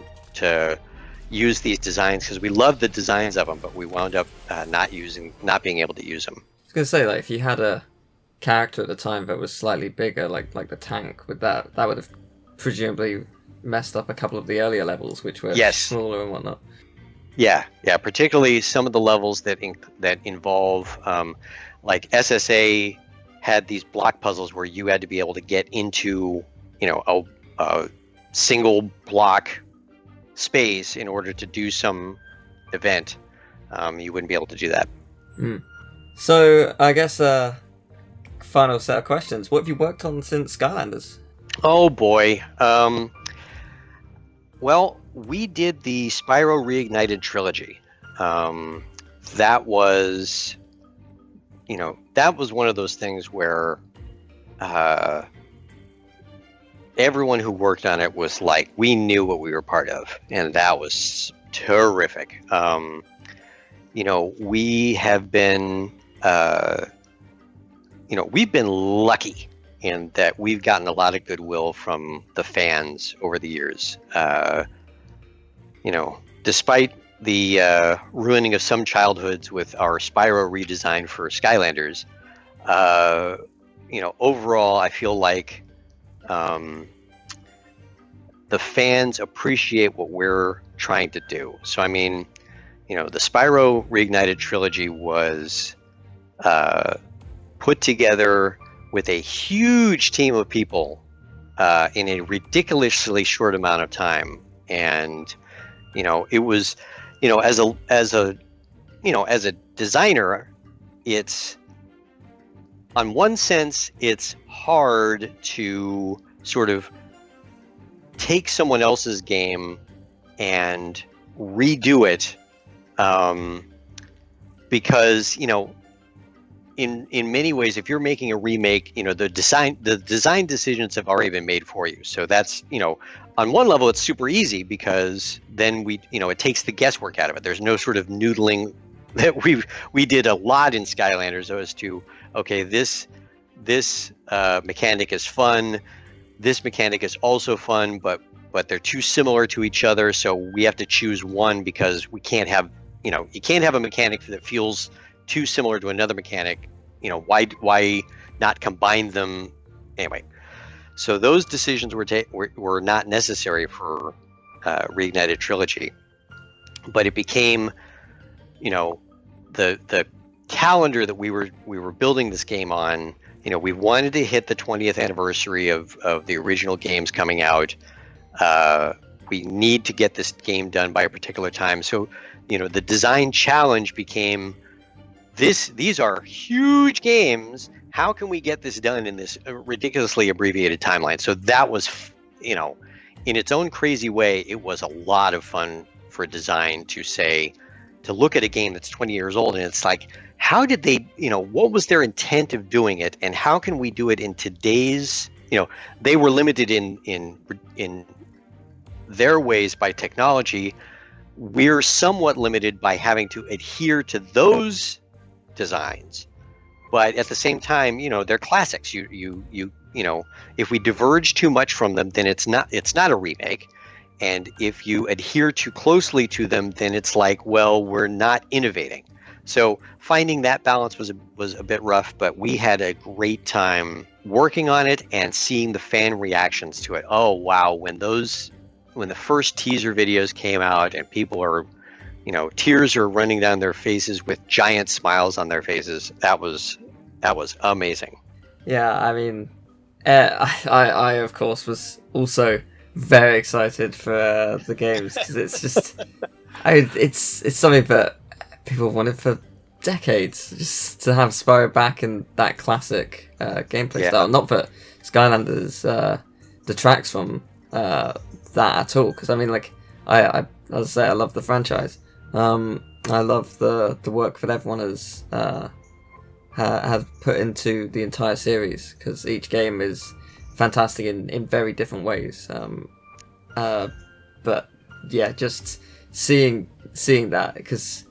use these designs, because we loved the designs of them, but we wound up not being able to use them. I was gonna say, like, if you had a character at the time that was slightly bigger, like the tank, that would have presumably messed up a couple of the earlier levels, which were smaller and whatnot. Yeah, particularly some of the levels that involve, like SSA had these block puzzles where you had to be able to get into, you know, a single block space in order to do some event. You wouldn't be able to do that. So I guess final set of questions. What have you worked on since Skylanders? Oh boy. Well, we did the Spyro Reignited trilogy. That was, you know, that was one of those things where everyone who worked on it was like, we knew what we were part of, and that was terrific. You know, we have been, you know, we've been lucky in that we've gotten a lot of goodwill from the fans over the years. You know, despite the ruining of some childhoods with our Spyro redesign for Skylanders, you know, overall, I feel like the fans appreciate what we're trying to do. So I mean, the Spyro Reignited trilogy was put together with a huge team of people in a ridiculously short amount of time, and it was, as a designer, it's, on one sense, it's hard to sort of take someone else's game and redo it, because in many ways, if you're making a remake, the design decisions have already been made for you. So that's, on one level, it's super easy, because then it takes the guesswork out of it. There's no sort of noodling that we did a lot in Skylanders as to, okay, this mechanic is fun, this mechanic is also fun, but they're too similar to each other, so we have to choose one, because we can't have, you can't have a mechanic that feels too similar to another mechanic. Why not combine them anyway? So those decisions were not necessary for Reignited Trilogy, but it became, the calendar that we were building this game on. We wanted to hit the 20th anniversary of the original games coming out. We need to get this game done by a particular time. So, the design challenge became, these are huge games. How can we get this done in this ridiculously abbreviated timeline? So that was, in its own crazy way, it was a lot of fun for design to look at a game that's 20 years old, and it's like, how did they, what was their intent of doing it, and how can we do it in today's, they were limited in their ways by technology. We're somewhat limited by having to adhere to those designs, but at the same time, they're classics. You if we diverge too much from them, then it's not a remake. And if you adhere too closely to them, then it's like, well, we're not innovating. So finding that balance was a bit rough, but we had a great time working on it and seeing the fan reactions to it. Oh wow, when the first teaser videos came out and people are, tears are running down their faces with giant smiles on their faces, that was amazing. Yeah, I mean, I of course was also very excited for the games, because it's just, it's something that people wanted for decades, just to have Spyro back in that classic gameplay style. Not that Skylanders detracts from that at all, because I mean, like, I as I say, I love the franchise. I love the work that everyone has put into the entire series, because each game is fantastic in very different ways. But yeah, just seeing that, because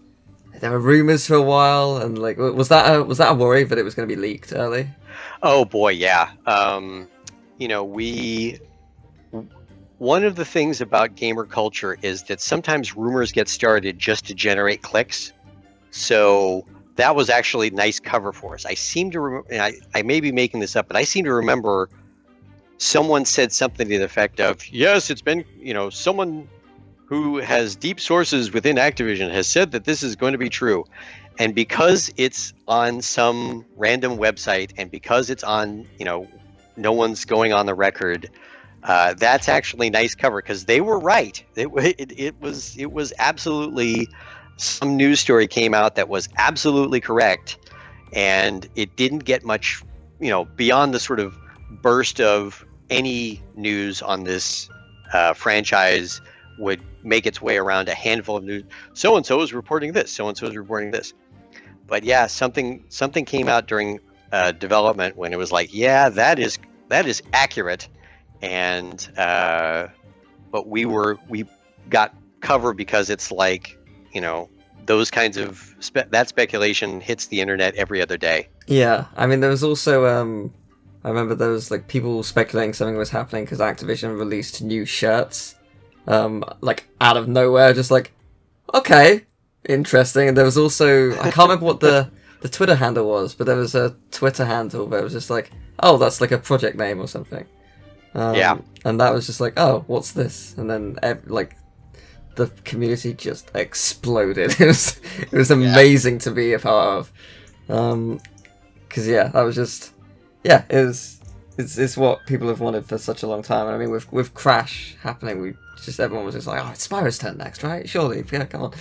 there were rumors for a while, and like, was that a worry that it was going to be leaked early? Oh boy, yeah. One of the things about gamer culture is that sometimes rumors get started just to generate clicks. So that was actually nice cover for us. I seem to remember, I may be making this up, but I seem to remember someone said something to the effect of, yes, it's been, someone who has deep sources within Activision has said that this is going to be true. And because it's on some random website, and because it's on, no one's going on the record, that's actually nice cover, because they were right. It was absolutely, some news story came out that was absolutely correct, and it didn't get much, beyond the sort of burst of any news on this franchise would make its way around a handful of news. So and so is reporting this. So and so is reporting this. But yeah, something came out during development when it was like, yeah, that is accurate. And but we got cover, because it's like, those kinds of that speculation hits the internet every other day. Yeah, I mean, there was also I remember there was like people speculating something was happening because Activision released new shirts, like out of nowhere, just like, okay, interesting. And there was also, I can't remember what the Twitter handle was, but there was a Twitter handle where it was just like, oh, that's like a project name or something. Yeah. And that was just like, oh, what's this? And then like the community just exploded. It was amazing to be a part of. Because that was just it's what people have wanted for such a long time. And I mean, with Crash happening, everyone was just like, oh, it's Spyro's turn next, right? Surely, yeah, come on.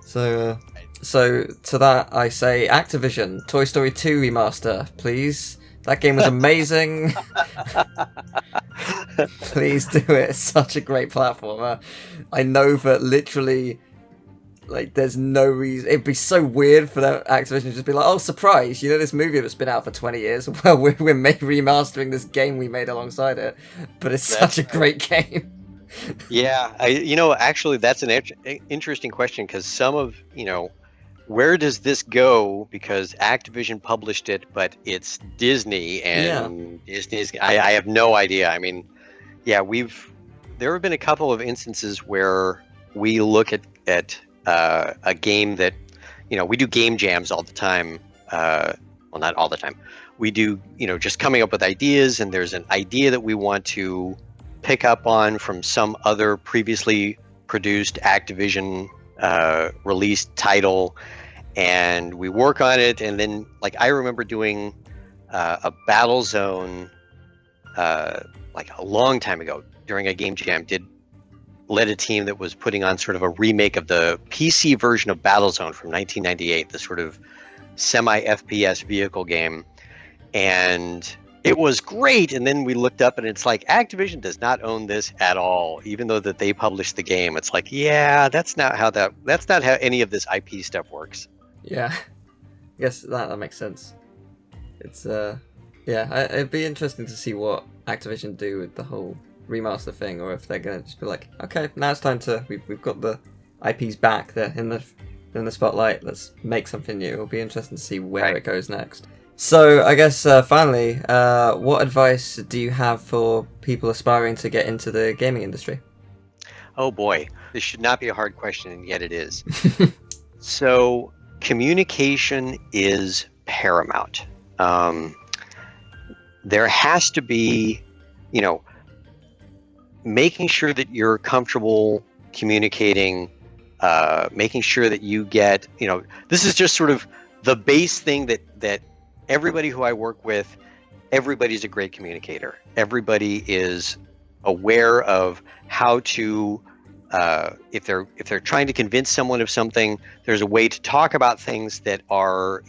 So to that I say, Activision, Toy Story 2 remaster, please. That game was amazing. Please do it. It's such a great platformer. I know that literally, like, there's no reason. It'd be so weird for that Activision to just be like, oh, surprise, you know this movie that's been out for 20 years? Well, we're remastering this game we made alongside it. But it's such a great game. Yeah, actually, that's an interesting question, because some of, where does this go? Because Activision published it, but it's Disney, and Disney's. I have no idea. I mean, there have been a couple of instances where we look at a game that, we do game jams all the time. Well, not all the time. We do, just coming up with ideas, and there's an idea that we want to pick up on from some other previously produced Activision released title, and we work on it. And then, like, I remember doing a Battle Zone like a long time ago during a game jam. Led a team that was putting on sort of a remake of the PC version of Battle Zone from 1998, the sort of semi FPS vehicle game, and it was great. And then we looked up, and it's like, Activision does not own this at all, even though that they published the game. It's like, that's not how any of this IP stuff works. Yeah, I guess that makes sense. It's it'd be interesting to see what Activision do with the whole remaster thing, or if they're gonna just be like, okay, now it's time to we've got the IPs back there in the spotlight, let's make something new. It'll be interesting to see where it goes next. So I guess finally, what advice do you have for people aspiring to get into the gaming industry? Oh boy, this should not be a hard question, and yet it is. So communication is paramount. There has to be, making sure that you're comfortable communicating, making sure that you get, this is just sort of the base thing that everybody who I work with, everybody's a great communicator. Everybody is aware of how to, if they're trying to convince someone of something, there's a way to talk about things that are,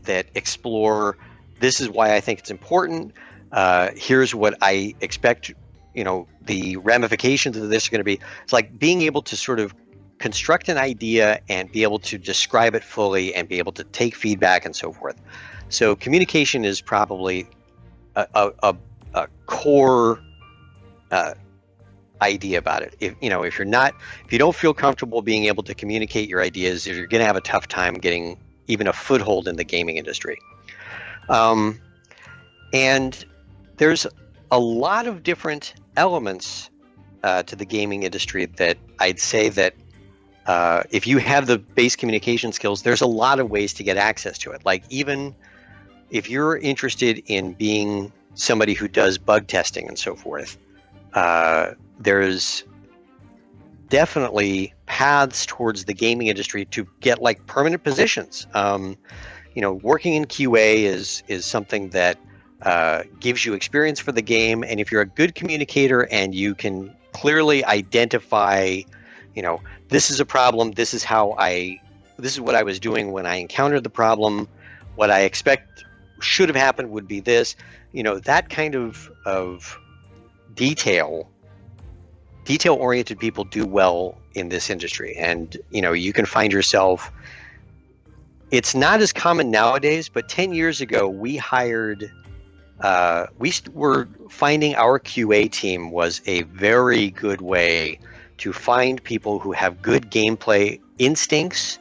that explore, this is why I think it's important. Here's what I expect, the ramifications of this are going to be. It's like being able to sort of construct an idea and be able to describe it fully and be able to take feedback and so forth. So communication is probably a core idea about it. If you don't feel comfortable being able to communicate your ideas, you're going to have a tough time getting even a foothold in the gaming industry. And there's a lot of different elements to the gaming industry that I'd say that if you have the base communication skills, there's a lot of ways to get access to it. Like, even if you're interested in being somebody who does bug testing and so forth, there's definitely paths towards the gaming industry to get like permanent positions. Working in QA is something that gives you experience for the game, and if you're a good communicator and you can clearly identify, this is a problem, this is what I was doing when I encountered the problem, what I expect should have happened would be this, that kind of detail-oriented people do well in this industry. And you can find yourself, it's not as common nowadays, but 10 years ago we hired we were finding our QA team was a very good way to find people who have good gameplay instincts,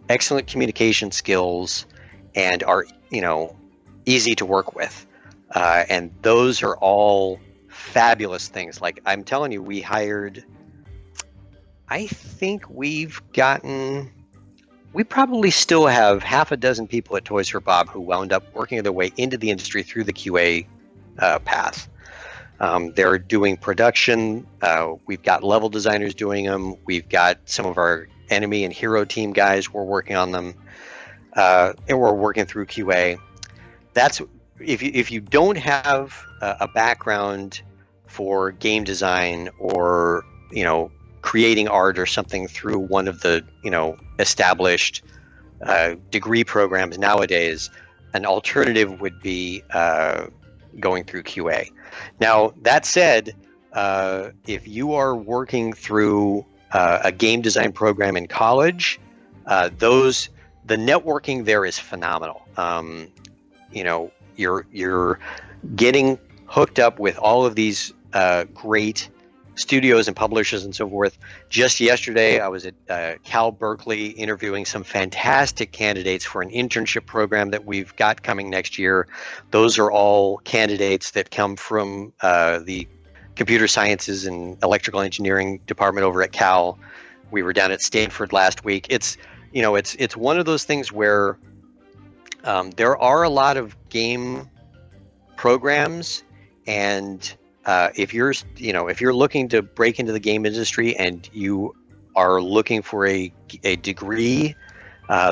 excellent communication skills, and are easy to work with. And those are all fabulous things. Like, I'm telling you, we hired, I think we probably still have half a dozen people at Toys for Bob who wound up working their way into the industry through the QA path. They're doing production. We've got level designers doing them. We've got some of our enemy and hero team guys. We're working on them, and we're working through QA. That's if you don't have a background for game design or creating art or something through one of the established degree programs nowadays, an alternative would be going through QA. Now, that said, if you are working through a game design program in college, the networking there is phenomenal. You're getting hooked up with all of these great studios and publishers and so forth. Just yesterday, I was at Cal Berkeley interviewing some fantastic candidates for an internship program that we've got coming next year. Those are all candidates that come from the computer sciences and electrical engineering department over at Cal. We were down at Stanford last week. It's one of those things where there are a lot of game programs, and if you're looking to break into the game industry and you are looking for a degree,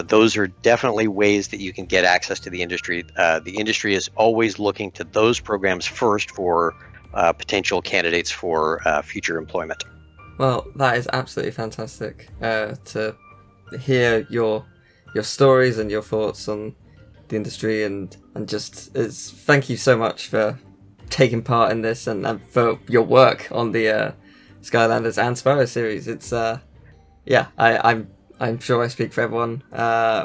those are definitely ways that you can get access to the industry. The industry is always looking to those programs first for potential candidates for future employment. Well, that is absolutely fantastic to hear your stories and your thoughts on the industry, and just thank you so much for taking part in this and for your work on the Skylanders and Spyro series. It's I'm sure I speak for everyone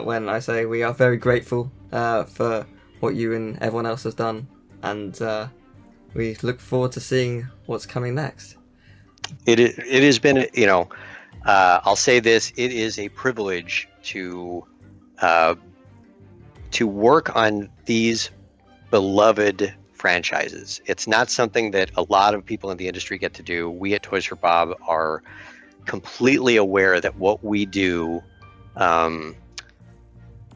when I say we are very grateful for what you and everyone else has done, and we look forward to seeing what's coming next. It has been, I'll say this: it is a privilege to work on these beloved franchises. It's not something that a lot of people in the industry get to do. We at Toys for Bob are completely aware that what we do,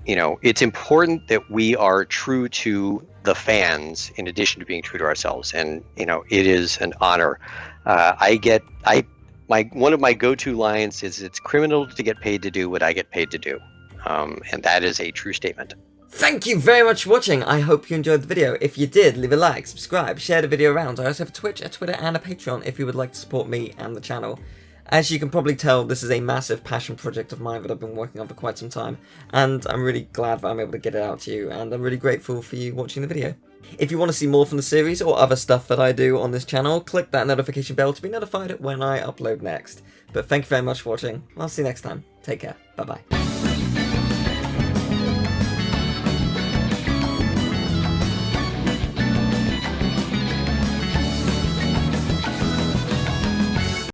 it's important that we are true to the fans in addition to being true to ourselves. And, it is an honor. One of my go-to lines is, it's criminal to get paid to do what I get paid to do. And that is a true statement. Thank you very much for watching. I hope you enjoyed the video. If you did, leave a like, subscribe, share the video around. I also have a Twitch, a Twitter, and a Patreon if you would like to support me and the channel. As you can probably tell, this is a massive passion project of mine that I've been working on for quite some time, and I'm really glad that I'm able to get it out to you, and I'm really grateful for you watching the video. If you want to see more from the series or other stuff that I do on this channel, click that notification bell to be notified when I upload next. But thank you very much for watching. I'll see you next time. Take care. Bye-bye.